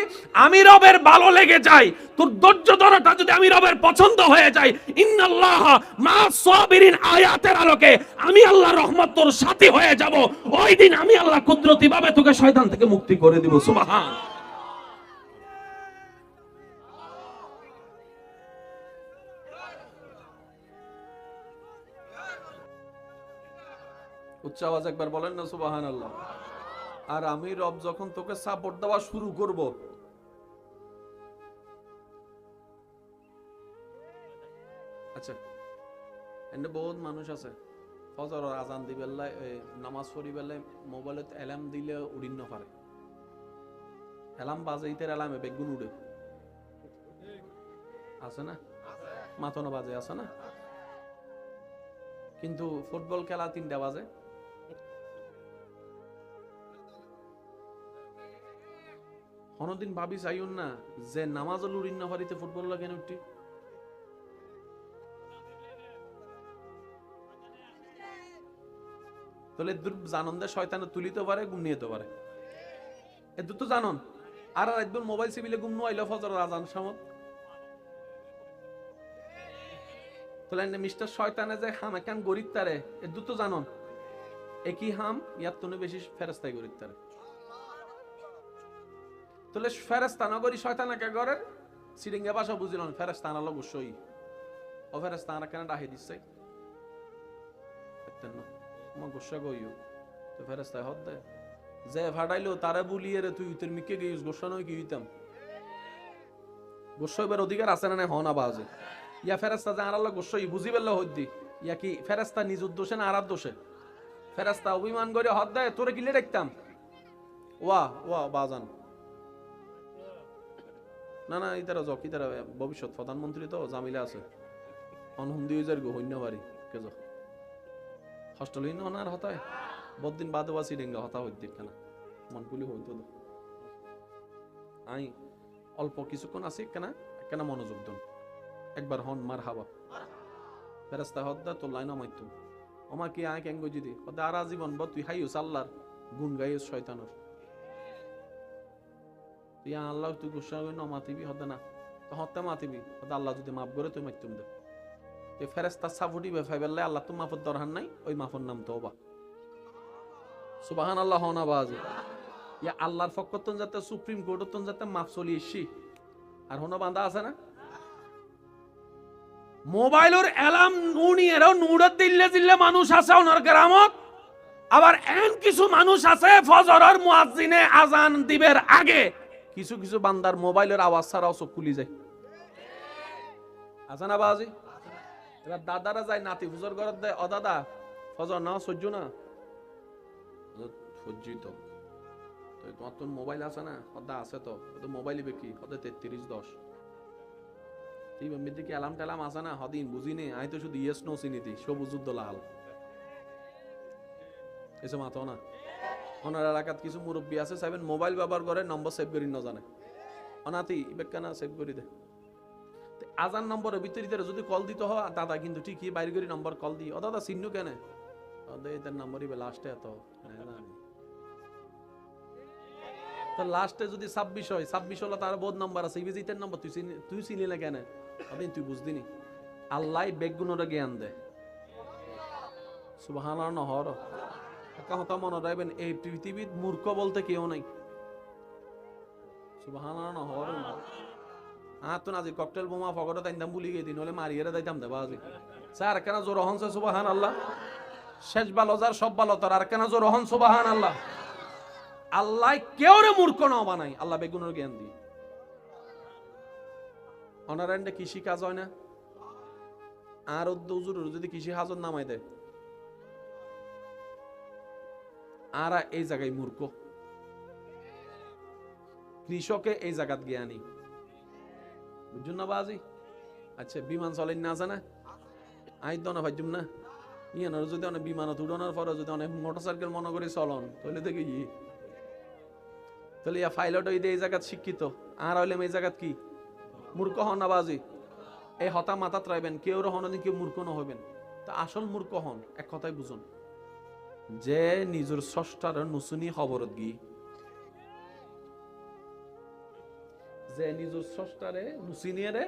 [SPEAKER 1] আমি রবের ভালো লেগে যায়, তোর ধৈর্য ধরাটা যদি আমি রবের পছন্দ হয়ে যায়, ইন্নাল্লাহা মা'আস সাবিরিন আয়াতের আলোকে আমি আল্লাহর রহমত তোর সাথী হয়ে যাব। ওই দিন আমি আল্লাহ কুদরতি ভাবে তোকে শয়তান থেকে মুক্তি করে দিব। সুবহান। উচ্চ আওয়াজ একবার বলেন না সুবহানাল্লাহ। আর আমি রব যখন তোকে সাপোর্ট দেওয়া শুরু করব, আচ্ছা এন্ড বহুত মানুষ আছে ফজর আজান দি বেলায় নামাজ পড়ি বেলায় মোবাইলে অ্যালার্ম দিলে উড়িন না পারে, অ্যালার্ম বাজাইতে অ্যালার্মে বেগুন উড়ে আছে না, মাথা বাজে আছে না, কিন্তু ফুটবল খেলা 3টা বাজে। কোনদিন ভাবি চাইুন না যে নামাজ উড়িন না পারিতে ফুটবল লাগে না উঠি। তাহলে জানন দে শয়তানে তুলিতে পারে, ঘুম নিতে পারে, এ দুটো জানন। আর একদম মোবাইল সিবিলে ঘুম আইলো ফজর আজান সামত, তাহলে মিস্টার শয়তানে যে হাম একান গরিব তারে, এ দুটো জানন। একই হাম ইয়ার তনে বেশি ফেরেস্তাই গরিব তারে। তাহলে ফেরেস্তা নগরী শয়তানাকে গরের সিরিঙ্গা ভাষা বুঝিল ফেরেস্তান আলো বসই ও ফেরেস্তানা কেন ডাহে দিচ্ছে গোসা গইও তো ফেরেস্তায় হদ দেয় যে ফাটাইলো তারা বলিয়ে রে তুই তোর মিকে গিয়ে গোসা নয় কি হইতাম গোসা এবার অধিকার আছে না হনা বাজে ইয়া ফেরেস্তা যে আল্লাহ গোসই বুঝি পেলে হদ্দি ইয়া কি ফেরেস্তা নিজ উদ্দোষে না আরার দোষে ফেরেস্তা অভিমান করে হদ দেয় তোরে কিলে দেখতাম ওয়া ওয়া বাজান না না ইতারা জকি তারা ভবিষ্যৎ প্রধানমন্ত্রী তো জামিলা আছে অনহুন্দি হয়ে যার গো হইনা বাড়ি কেজ হস্টেল হইন আর হতায় বদিন বাদে বাসি ডেঙ্গা হতা হইতে কেনা মনকুলি হইতো তো আই অল্প কিছুক্ষণ আছি কেনা কেনা মনোযোগ দেন একবার হন মার হাবা ফেরেস্তা হদ্দা তোর লাইন আমাইতো ওমা কি আয় কেন গজি দি হদ্দা আর জীবন ব তুই হাইউস আল্লাহর গুণ গাইস শয়তানের তুই আল্লাহ তুই গুসা হই না মাতিবি হদ্দা না তো হত্যা মাতিবি হদ্দা আল্লাহ যদি মাফ করে তুই মাইতুম দে তুই ফেরেস্তা সাফুটি বেফাই বেললে আল্লাহ তো মাফের দরকার নাই ওই মাফের নাম তওবা সুবহানাল্লাহ হনা বাজি ইয়া আল্লাহর ফকতন যাতে সুপ্রিম কোর্টতন যাতে মাফ চলি এসি আর হনো বান্দা আছে না মোবাইলের অ্যালার্ম নুনিয়েরও নুড়ত দিল্লে দিল্লে মানুষ আছে ওনার গ্রামত আবার এমন কিছু মানুষ আছে ফজরের মুয়াজ্জিনে আজান দিবের আগে কিছু কিছু বান্দার মোবাইলের আওয়াজ ছাড়াও চোখ খুলি যায় আছে না বাজি এবার দাদারা যায় নাতি হুজুর ঘরত দেয় ও দাদা ফজর না সহ্য না সহ্যই তো তোমার তো মোবাইল আছে না হদা আছে তো মোবাইল কি হদে 3310 এই মধ্যে কি অ্যালার্ম টালাম আছে না হদিন বুঝিনি আই তো শুধু ইয়েস নো চিনিতি সবুজ উদ্দ লাল এসব মাতো না ওনার এলাকাত কিছু মুরব্বী আছে সাইবেন মোবাইল ব্যবহার করে নম্বর সেভ করি না জানে অনাতি ইবেকানা সেভ করি দে আজান নম্বরের ভিতরে যদি কল দিতে হয় দাদা কিন্তু ঠিকই বাইরে করে নম্বর কল দিই ও দাদা চিহ্ন কেন এদের নম্বরই লাস্টে এত তো লাস্টে যদি 26 হয় 26 হলো তার বোধ নাম্বার আছে ইবিজিতের নম্বর তুই চিনি না কেন আপনি তুই বুঝদিনি আল্লাহ বেগুনের জ্ঞান দেয় সুবহানাল্লাহ নহর কথা মনে রাখবেন এই পৃথিবীর মূর্খ বলতে কেউ নাই সুবহানাল্লাহ নহর তো আজি ককটেল বোমা ফগড়ে তাইতাম ভুলি গিয়ে দিন হলে মারিয়ে দাইতাম দেবা আজি স্যার কেন জোর হনছে সুবহানাল্লাহ শেষ ভালো যার সব ভালো তোর আর কেন জোর হন সুবহানাল্লাহ আল্লাহ কেউ রে মূর্খ না বানাই আল্লাহ বেগুনের জ্ঞান দি অনারান্ডে কৃষি কাজ হয় না আর উদ্দুজুর যদি কৃষি হাজত নামাই দেয় আর এই জায়গায় মূর্খ কৃষকে এই জায়গাত জ্ঞানী বুঝুন না বাজি আচ্ছা বিমান চলেন না জানা আই তো না ভাইজুম না ইয়ানোর যদি অনেক বিমানত উড়ানোর পরে যদি অনেক মোটরসাইকেল মনে করে চলন তাহলে দেখি তাহলে ইয়া পাইলট হইতে এই জায়গাত শিক্ষিত আর হইলে এই জায়গাত কি মূর্খ হন না বাজি এই হতা মাথাত রাখবেন কেউ হন কেউ মূর্খ না হইবেন তা আসল মূর্খ হন এক কথাই বুঝুন যে নিজের স্রষ্টার নুসুনি খবরত গি যে নিজের স্রষ্টারে নুসিনিয়ে রে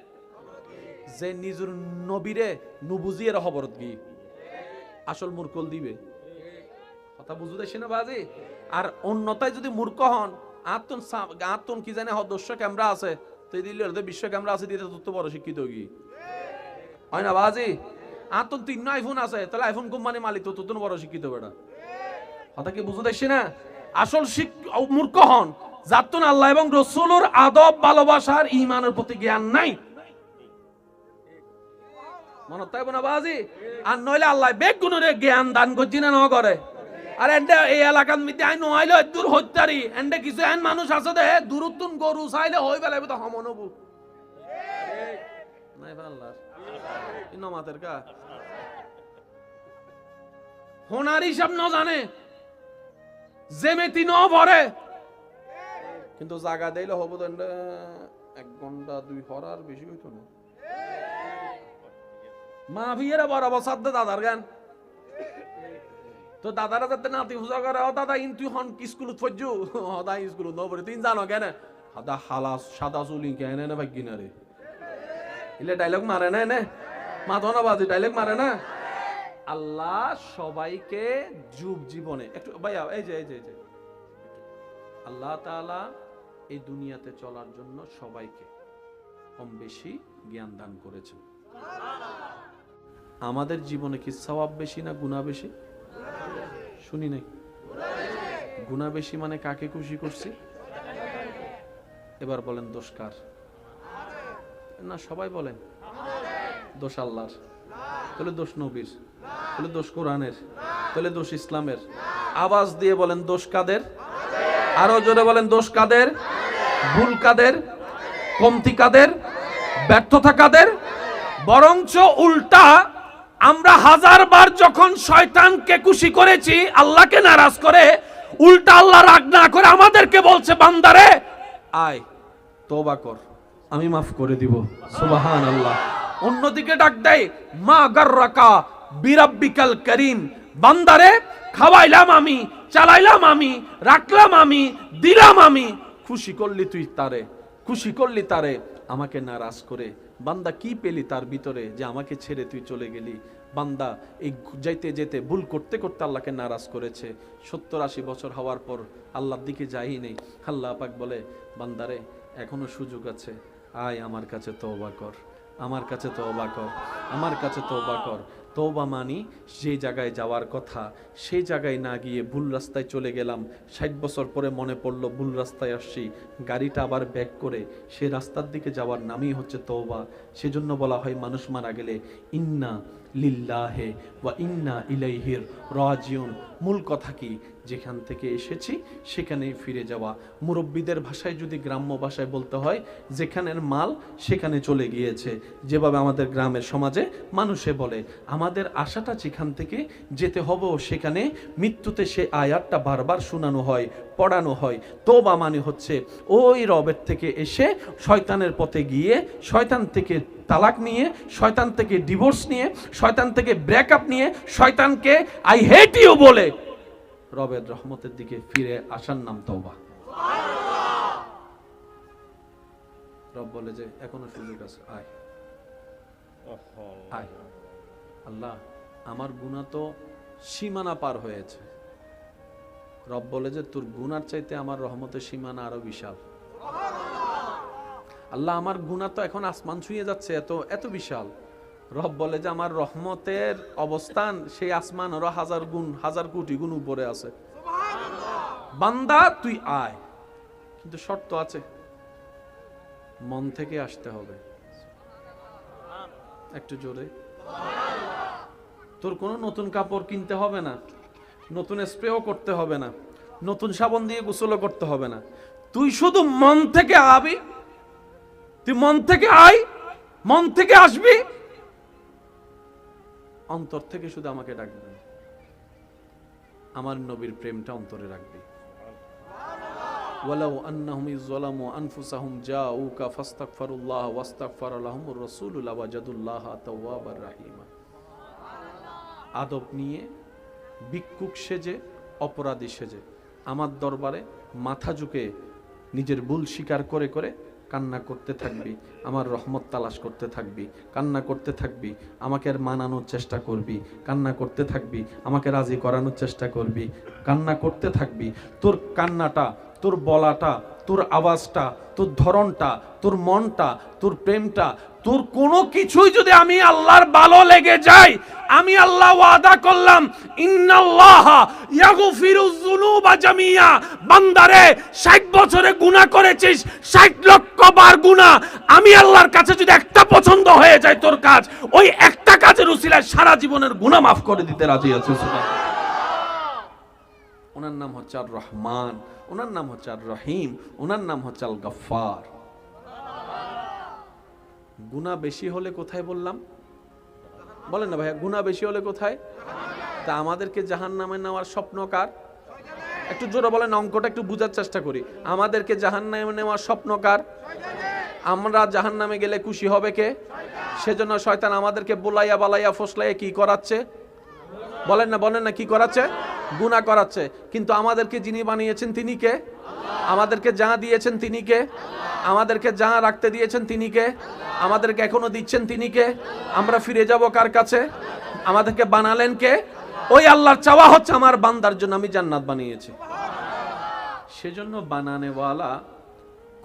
[SPEAKER 1] যে নিজের নবীরে নুবুজিয়ে খবরত গি আসল মূর্খল দিবে কথা বুঝু দেছি না বাজি আর অন্যতায় যদি মূর্খ হন আত্মন কি জানে দর্শ ক্যামেরা আছে তো দিল্লি বিশ্ব ক্যামেরা আছে দিতে তত বড় শিক্ষিত কি হয় না বাজি আত্মন 3 আইফোন আছে তাহলে আইফোন কোম্পানি মালিক তো তত বড় শিক্ষিত বেটা কথা কি বুঝু দেছি না আসল মূর্খ হন যাতুন আল্লাহ এবং রাসূলের আদব ভালোবাসার ঈমানের প্রতি জ্ঞান নাই মনে তাই না বাজি আর নইলে আল্লাহ বেগুনের জ্ঞান দান করছি না করে আর এন্ডে এই এলাকার মধ্যে আই নইলে দূর হত্যারি এন্ডে কিছু এন মানুষ আছে দে দূরতুন গরু চাইলে হই বেলাইব তো হমনবু নাই আল্লাহ ইনো মাতের কা হোনার হিসাব ন জানে জেমেতি ন ভরে কিন্তু জায়গা দিলে হবো তো 1 ঘন্টা 2 হরার বেশি হইতো না মা ভিয়েরা বরাবর সাদ্দে দাদার গান তো দাদারা যাতে নাতি পূজা করে ও দাদা তুই হন স্কুলত ফজু হদা স্কুলত নবরে তুই জানো কেন হদা হালাস সাদা চুলি কেন না ভাগ্যি না রে ইলে ডায়লগ মারে না এনে মাথা না বাজি ডায়লগ মারে না আল্লাহ সবাইকে যুব জীবনে একটু ভাইয়া এই যে আল্লাহ তাআলা এই দুনিয়াতে চলার জন্য সবাইকে কম বেশি জ্ঞান দান করেছেন আমাদের জীবনে কি সওয়াব বেশি না গুনাহ বেশি শুনি নাই গুনাহ বেশি মানে কাকে খুশি করছি এবার বলেন দোষ কার না সবাই বলেন দোষ আল্লাহর তাহলে দোষ নবীর তাহলে দোষ কোরআনের তাহলে দোষ ইসলামের আওয়াজ দিয়ে বলেন দোষ কাদের আরো জোরে বলেন দোষ কাদের ভুল কাদের কমতি কাদের ব্যর্থতা কাদের বরঞ্চ উল্টা আমরা হাজারবার যখন শয়তানকে খুশি করেছি, আল্লাহকে নারাজ করে, উল্টা আল্লাহ রাগ না করে আমাদেরকে বলছে বান্দারে আয় তওবা কর, আমি মাফ করে দিব। সুবহানাল্লাহ। অন্যদিকে ডাক দেয় মা গাররাকা বিরাব্বিকাল করিম, বান্দারে খাওয়াইলাম আমি, চালাইলাম আমি, রাখলাম আমি, দিলাম আমি, খুশি করলি তুই তারে, খুশি করলি তারে, আমাকে নারাজ করে। বান্দা কি পেলি তার ভিতরে যে আমাকে ছেড়ে তুই চলে গেলি? বান্দা এই যাইতে যেতে ভুল করতে করতে আল্লাহকে নারাজ করেছে। 70-80 বছর হওয়ার পর আল্লাহর দিকে যাই নেই। আল্লাহ পাক বলে বান্দারে এখনো সুযোগ আছে, আয় আমার কাছে তওবা কর, আমার কাছে তওবা কর, আমার কাছে তওবা কর। তওবা মানি যে জায়গায় যাওয়ার কথা সেই জায়গায় না গিয়ে ভুল রাস্তায় চলে গেলাম, 60 বছর পরে মনে পড়লো ভুল রাস্তায় আসছি, গাড়িটা আবার ব্যাক করে সে রাস্তার দিকে যাওয়ার নামই হচ্ছে তওবা। সেজন্য বলা হয় মানুষ মারা গেলে ইন্না লিল্লাহে ওয়া ইন্না ইলাইহির রাজিউন। মূল কথা কি? যেখান থেকে এসেছি সেখানেই ফিরে যাওয়া। মুরব্বীদের ভাষায় যদি গ্রাম্য ভাষায় বলতে হয়, যেখানের মাল সেখানে চলে গিয়েছে। যেভাবে আমাদের গ্রামের সমাজে মানুষে বলে আমাদের আশাটা যেখান থেকে যেতে হবে সেখানে, মৃত্যুতে সে আয়াতটা বারবার শোনানো হয়, পড়ানো হয়। তওবা মানে হচ্ছে ওই রবের থেকে এসে শয়তানের পথে গিয়ে, শয়তান থেকে তালাক নিয়ে, শয়তান থেকে ডিভোর্স নিয়ে, শয়তান থেকে ব্রেকআপ নিয়ে, শয়তানকে আই হেট ইউ বলে রবের রহমতের দিকে ফিরে আসার নাম তওবা। রব বলে যে এখনো সুযোগ আছে, আয় আয়। আল্লাহ আমার গুনাহ তো সীমানা পার হয়েছে। রব বলে যে তোর গুনার চাইতে আমার রহমতের সীমানা আরো বিশাল। আল্লাহ আমার গুনাহ তো এখন আসমান ছুঁয়ে যাচ্ছে, এত এত বিশাল। রব বলে যে আমার রহমতের অবস্থান সেই আসমান আরো 1000 গুণ, 1000 কোটি গুণ উপরে আছে। বান্দা তুই আয়, কিন্তু শর্ত আছে, মন থেকে আসতে হবে। একটু জোরে। তোর কোনো নতুন কাপড় কিনতে হবে না, নতুন স্প্রেও করতে হবে না, নতুন সাবান দিয়ে গোসলও করতে হবে না। তুই শুধু মন থেকে আবি, তুই মন থেকে আয়, মন থেকে আসবি, অন্তর থেকে শুধু আমাকে ডাকবি, আমার নবীর প্রেমটা অন্তরে রাখবি। ওয়ালাউ আন্নাহুম ইযলামু আনফুসাহুম জাউকা ফাস্তাগফিরুল্লাহ ওয়াস্তাগফারা লাহুমুর রাসূলু লাওয়াজাদুল্লাহা তাওয়াবার রাহিমা। আদব নিয়ে, ভিক্ষুক সেজে, অপরাধী সেজে আমার দরবারে মাথা ঝুঁকে নিজের ভুল স্বীকার করে করে কান্না করতে থাকবি, আমার রহমত তালাশ করতে থাকবি, কান্না করতে থাকবি, আমাকে মানানোর চেষ্টা করবি, কান্না করতে থাকবি, আমাকে রাজি করানোর চেষ্টা করবি, কান্না করতে থাকবি। তোর কান্নাটা, তোর বলাটা, তোর আওয়াজটা, তোর ধরনটা, তোর মনটা, তোর প্রেমটা, তোর কোনো কিছুই যদি আমি আল্লাহর ভালো লেগে যাই, আমি আল্লাহ ওয়াদা করলাম ইন্নাল্লাহা ইয়াগফিরুয যুনুবা জামিয়া। বান্দারে 60 বছরে গুনাহ করেছিস, 60 লক্ষ বার গুনাহ, আমি আল্লাহর কাছে যদি একটা পছন্দ হয়ে যায় তোর কাজ, ওই একটা কাজের উসিলায় সারা জীবনের গুনাহ মাফ করে দিতে রাজি আছি। সুবহানাল্লাহ। ওনার নাম হচ্ছে আর রহমান, ওনার নাম হচ্ছে আর রহিম, ওনার নাম হচ্ছে আল গফফার। গুনাহ বেশি হলে কোথায় বললাম? বলেন না ভাইয়া, গুনাহ বেশি হলে কোথায়? তা আমাদেরকে জাহান্নামে নেওয়ার স্বপ্ন কার? একটু জোরে বলেন, অঙ্কটা একটু বুঝার চেষ্টা করি। আমাদেরকে জাহান্নামে নেওয়ার স্বপ্ন কার? আমরা জাহান্নামে গেলে খুশি হবে কে? সেজন্য শয়তান আমাদেরকে বোলাইয়া বালাইয়া ফসলাইয়া কি করাচ্ছে? বলেন না, বলেন না, কি করাচ্ছে? গুনাহ করাচ্ছে। কিন্তু আমাদেরকে যিনি বানিয়েছেন তিনি কে? আমাদেরকে যা দিয়েছেন তিনি কে? আমাদেরকে যা রাখতে দিয়েছেন তিনি কে? আমাদেরকে এখনো দিচ্ছেন তিনি কে? আমরা ফিরে যাব কার কাছে? আমাদেরকে বানালেন কে? ওই আল্লাহর চাওয়া হচ্ছে আমার বান্দার জন্য আমি জান্নাত বানিয়েছি। সেজন্য বানানেওয়ালা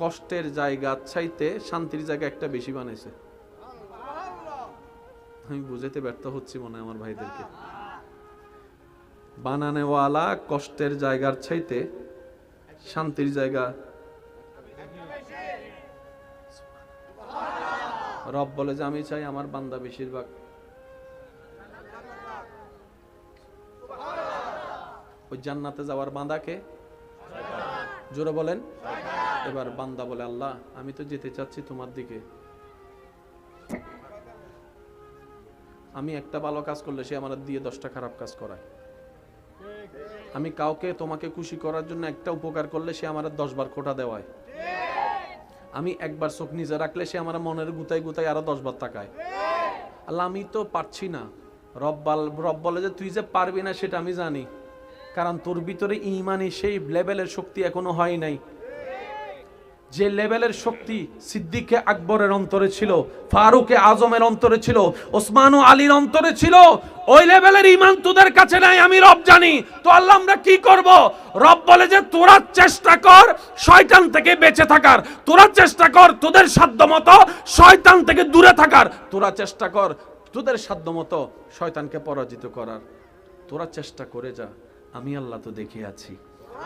[SPEAKER 1] কষ্টের জায়গা চাইতে শান্তির জায়গা একটা বেশি বানাইছে। আমি বুঝাতে ব্যর্থ হচ্ছি মনে হয় আমার ভাইদেরকে। বানানেওয়ালা কষ্টের জায়গার চাইতে শান্তির জায়গা। রব বলে যে আমি চাই আমার বান্দা বেশিরভাগ ওই জান্নাতে যাওয়ার বান্দাকে জোরে বলেন। এবার বান্দা বলে আল্লাহ আমি তো যেতে চাচ্ছি তোমার দিকে, আমি একটা ভালো কাজ করলে সে আমার দিয়ে 10টা খারাপ কাজ করায়। আমি কাউকে তোমাকে খুশি করার জন্য একটা উপকার করলে সে আমার 10 বার খোটা দেওয়ায়। আমি একবার চোখ নিজে রাখলে সে আমার মনের গুতাই গুতাই আরো 10 বার তাকায়। আল্লাহ আমি তো পারছি না। রব বলে যে তুই যে পারবি না সেটা আমি জানি, কারণ তোর ভিতরে ঈমানি সেই লেভেলের শক্তি এখনো হয় নাই। যে লেভেলের শক্তি সিদ্দিকে আকবরের অন্তরে ছিল, ফারুকে আজমের অন্তরে ছিল, ওসমান ও আলীর অন্তরে ছিল, ওই লেভেলের ঈমান তোদের কাছে নাই। আমি রব জানি। তো আল্লাহ আমরা কি করব? রব বলে যে তোরা চেষ্টা কর শয়তান থেকে বেঁচে থাকার, তোরা চেষ্টা কর তোদের সাধ্যমতো শয়তান থেকে দূরে থাকার, তোরা চেষ্টা কর তোদের সাধ্যমতো শয়তানকে পরাজিত করার, তোরা চেষ্টা করে যা। আমি আল্লাহ তো দেখে আছি,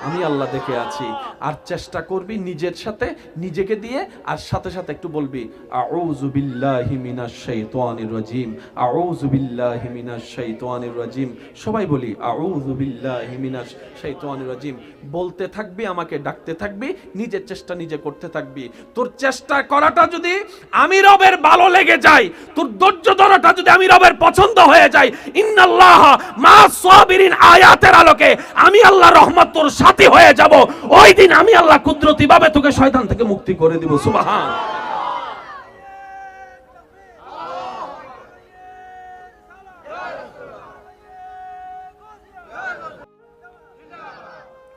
[SPEAKER 1] আমি আল্লাহ দেখে আছি। আর চেষ্টা করবি নিজের সাথে, নিজেকে দিয়ে, আর সাথে সাথে একটু বলবি আউযু বিল্লাহি মিনাশ শাইতানির রাজিম, আউযু বিল্লাহি মিনাশ শাইতানির রাজিম। সবাই বলি আউযু বিল্লাহি মিনাশ শাইতানির রাজিম। বলতে থাকবি, আমাকে ডাকতে থাকবি, নিজের চেষ্টা নিজে করতে থাকবি। তোর চেষ্টা করাটা যদি আমি রবের ভালো লেগে যায়, তোর ধৈর্য ধরাটা যদি আমি রবের পছন্দ হয়ে যায়, ইন্নাল্লাহ মা'আস সাবিরিন আয়াতের আলোকে আমি আল্লাহর রহমত তোর সাথী হয়ে যাব। ওই দিন আমি আল্লাহ কুদরতি ভাবে তোকে শয়তান থেকে মুক্তি করে দিব। সুবহান।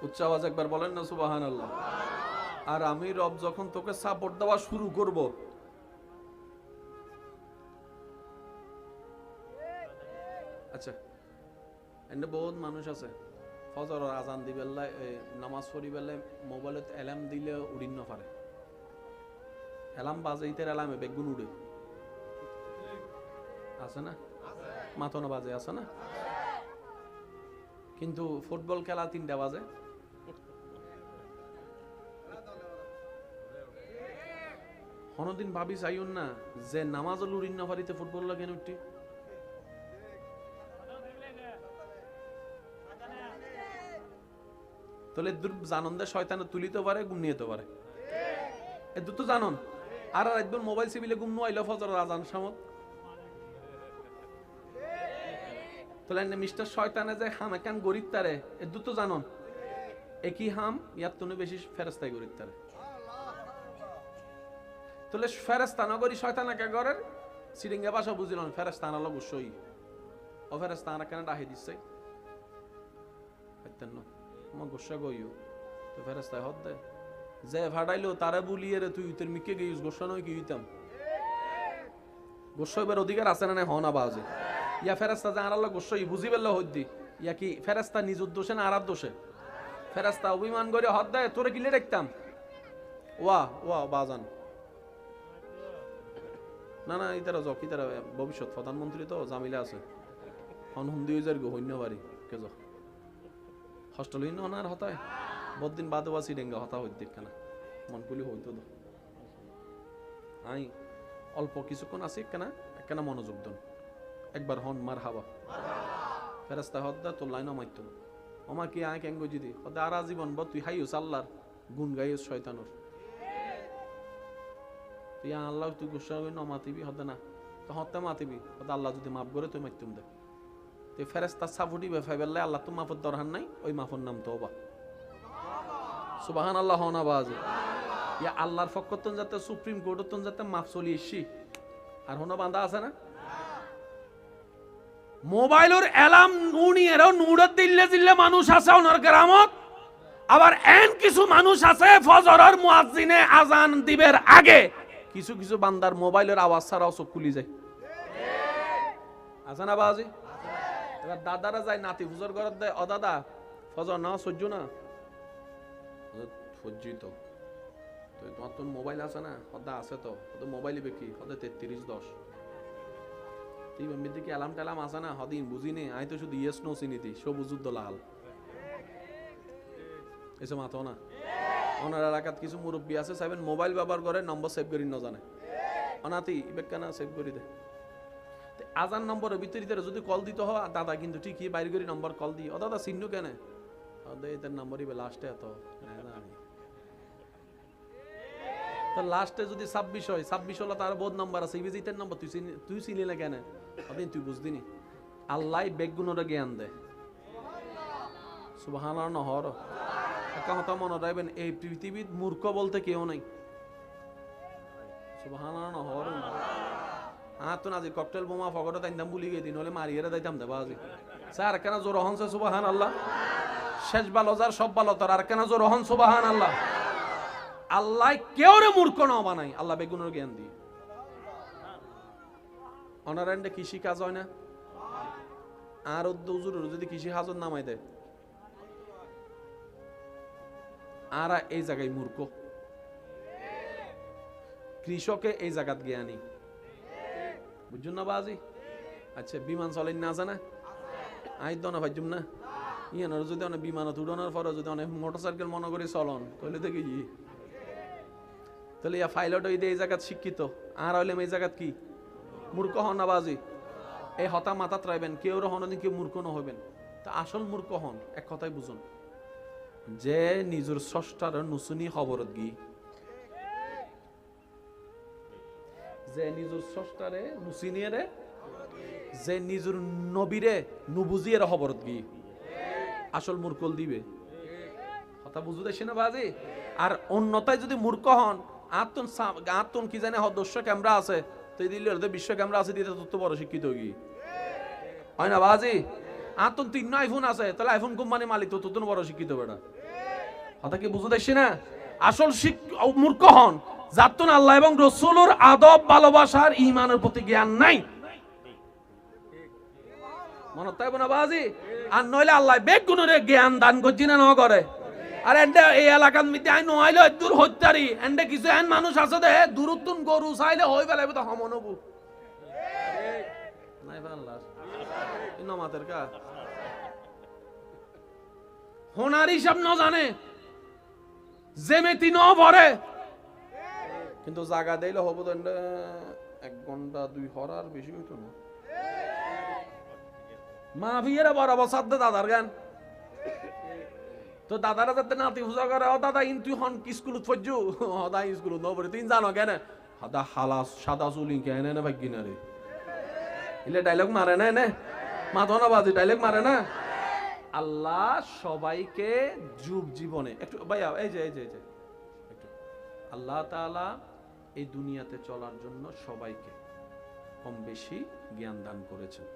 [SPEAKER 1] উচ্চ আওয়াজ একবার বলেন না সুবহানাল্লাহ। আর আমি রব যখন তোকে সাপোর্ট দেওয়া শুরু করব, আচ্ছা এনে বহুত মানুষ আছে ফজর আজান দিবেল্লা নামাজ পড়ি বেলে মোবাইলত অ্যালার্ম দিলে উড়িন না পারে। অ্যালার্ম বাজে ইতের অ্যালার্মে বেগুন উড়ে আছে না, মাথনা বাজে আছে না, কিন্তু ফুটবল খেলা 3টা বাজে। কোনদিন ভাবি চাইুন না যে নামাজ উড়িন না পারিতে ফুটবল লাগে উঠি। তাহলে জানন্দে শয়তানে তুলিতে পারে, ঘুম নিতে পারে, এ দুটো জানন। আর একদম মোবাইল সিবিলে ঘুম আইলো ফজর আজান সামত, তাহলে মিস্টার শয়তানে যে হাম একান গরিব তারে, এ দুটো জানন। একই হাম ইয়ার তুমি বেশি ফেরেস্তায় গরিব তারে। তাহলে ফেরেস্তা নগরী শয়তান একা ঘরের সিরিঙ্গা ভাষা বুঝিলাম ফেরেস্তা আনালো অবশ্যই। ও ফেরেস্তা আনা কেন ডাহি দিচ্ছে আমার গোসা গইও তো ফেরেস্তায় হদ দে যে ফাটাইলো তারা বুলিয়ে রে তুই তোর মিকে গিয়েছ গোসা নয় কি হইতাম। গোসা এবার অধিকার আছে না হন আবাজে ইয়া ফেরেস্তা যে আনালো গোসই বুঝি পেল হদ্দি ইয়া কি ফেরেস্তা নিজ দোষে না আরার দোষে? ফেরেস্তা অভিমান করে হদ দেয় তোরে কিলে দেখতাম ওয়া ওয়া বাজান না না ইতারা যক ইতারা ভবিষ্যৎ প্রধানমন্ত্রী তো জামিলা আছে হন হুন্দি হইজার গো হইন্য পারি কে যা হস্টেল হইন্য হনার হতায় বদিন বাদে বাসি ডেঙ্গা হতা হইত কেনা মন কুলি হইতো তো আই অল্প কিছুক্ষণ আছে কেনা কেনা মনোযোগ দেন একবার হন মার হাওয়া ফেরেস্তা হদ্দা তোর লাইন মাইতো আমার কি আয় কেন গজি দি হদা আর জীবন ব তুই হাইউস আল্লাহর গুণ গাইউস শয়তানোর তুই আল্লাহ তুই গুসা হই নমাতিবি হদা না তো হত্যা মাতিবি হদা আল্লাহ যদি মাফ করে তুই মাইতুম দে তুই ফেরেস্তা সাফুটি বেফাই বেললে আল্লাহ তো মাফের দরকার নাই ওই মাফের নাম তওবা সুবহান আল্লাহ হনা বাজে ইয়া আল্লাহর ফকতন যাতে সুপ্রিম কোর্টতন যাতে মাফ চলি এসি আর হনা বান্দা আছে না মোবাইলের অ্যালার্ম নুনিয়েরও নুড়ত দিল্লে দিল্লে মানুষ আছে ওনার গ্রামত আবার এন কিছু মানুষ আছে ফজরের মুয়াজ্জিনে আজান দিবের আগে কিছু কিছু বান্দার মোবাইলের আওয়াজ ছাড়াও চোখ খুলি যায় আছে না বাজি এবার দাদারা যায় নাতি হুজুর ঘরত দেয় ও দাদা ফজর না সহ্য না সহ্যই তো তোমার তো মোবাইল আছে না হদা আছে তো হদা মোবাইল বেকি হদা 3310 তুই এমনিতে কি অ্যালার্ম ট্যালার্ম আছে না হদিন বুঝিনি আই তো শুধু ইয়েস নো চিনিতি সব যুদ্ধ লাল এসে মাথো না ওনার এলাকাত কিছু মুরব্বী আছে সাইবেন মোবাইল ব্যবহার করে নম্বর সেভ করি না জানে অনাতি বেকানা সেভ করি দে আজান নম্বরের ভিতরে যদি কল দিতে হয় দাদা কিন্তু ঠিকই বাইরে করে নম্বর কল দিই ও দাদা চিহ্ন কেন এদের নম্বরই লাস্টে এত তো লাস্টে যদি 26 হয়, 26 হলো তার বোধ নাম্বার আছে, ইবে জিতের নাম্বার তুই চিনি না কেন? আপনি তুই বুঝদিনি আল্লাহ বেগুনের জ্ঞান দেয়। সুবহানাল্লাহ নহর একটা কথা মনে রাখবেন, এই পৃথিবীর মূর্খ বলতে কেউ নাই। সুবহানাল্লাহ নহর তো নাজি ককটেল বোমা ফগটা তাইতাম ভুলি গেছি, নলে মারিয়ে দাইতাম দেবা আজি স্যার কেন জোর হনছে সুবহানাল্লাহ। শেষ ভালো যার সব ভালো তার, আর কেন জোর হন সুবহানাল্লাহ। আল্লাহ কেউরে মূর্খ না বানাই, আল্লাহ বেগুনের জ্ঞান দিয়ে। অনারান্ডে কৃষি কাজ হয় না, আর উজুর যদি কৃষি হাজর নামাই দেয়, আর এই জায়গায় মূর্খ, কৃষকে এই জায়গাত জ্ঞানী, বুঝুন না বাজি। আচ্ছা বিমান চলেন না জানা আই দনা ভাজুম না, ইয়ানোর যদি অনেক বিমানত উড়ানোর পরে যদি অনেক মোটরসাইকেল মনে করে চলন, তাহলে দেখি তাহলে ইয়া পাইলট হইতে এই জায়গাত শিক্ষিত, আর হইলাম এই জায়গাত কি মূর্খ হন না বাজি। এই হতা মাথাত রাখবেন, কেউ হনদিন কেউ মূর্খ না হইবেন। তা আসল মূর্খ হন এক কথাই বুঝুন, যে নিজের স্রষ্টার নুসুনি খবরত গি, যে নিজের স্রষ্টারে নুসিনিয়ারে, যে নিজের নবীরে নুবুজিয়ে খবরত গি, আসল মূর্খল দিবে। কথা বুঝু দেখছি না বাজি। আর অন্যতায় যদি মূর্খ হন, আত্মন কি জানে দস্য ক্যামেরা আছে, তো দিল্লি বিশ্ব ক্যামেরা আছে দিতে তত বড় শিক্ষিত কি হয় না বাজি। আত্মন 3 আইফোন আছে, তাহলে আইফোন কোম্পানি মালিক তো তত বড় শিক্ষিত বেটা। কথা কি বুঝু দেখছি না। আসল মূর্খ হন যাতুন আল্লাহ এবং রসুলের আদব ভালোবাসার ঈমানের প্রতি জ্ঞান নাই, মনে তাইব না বাজি। আর নইলে আল্লাহ বেগুনের জ্ঞান দান করছি না ন করে। আর এন্ডে এই এলাকার মধ্যে আই নইলে দূর হত্যারি এন্ডে কিছু এন মানুষ আছে দে দূরত্বন গরু চাইলে হই বেলাবে তো হমনবু নাই বাংলার নমাতের কা হোনার হিসাব ন জানে, জেমেতি ন ভরে, কিন্তু জায়গা দিলে হবো তো 1 ঘন্টা 2 হরার বেশি হইতো না। মা ভিয়েরা বরাবর সাথে দাদার গান, তো দাদারা যাতে নাতি পূজা করে, ও দাদা ইন তুই হন কি স্কুলত ফজু, হদা স্কুলত ন পড়ে তুই জানো কেন হাদা হালাস সাদা চুলি কেন না ভাগ্যি না রে, ইলে ডায়লগ মারে না এনে মাথা না বাজি ডায়লগ মারে না। আল্লাহ সবাইকে যুগ জীবনে একটু ভাইয়া এই যে একটু আল্লাহ তাআলা এই দুনিয়াতে চলার জন্য সবাইকে কম বেশি জ্ঞান দান করেছেন।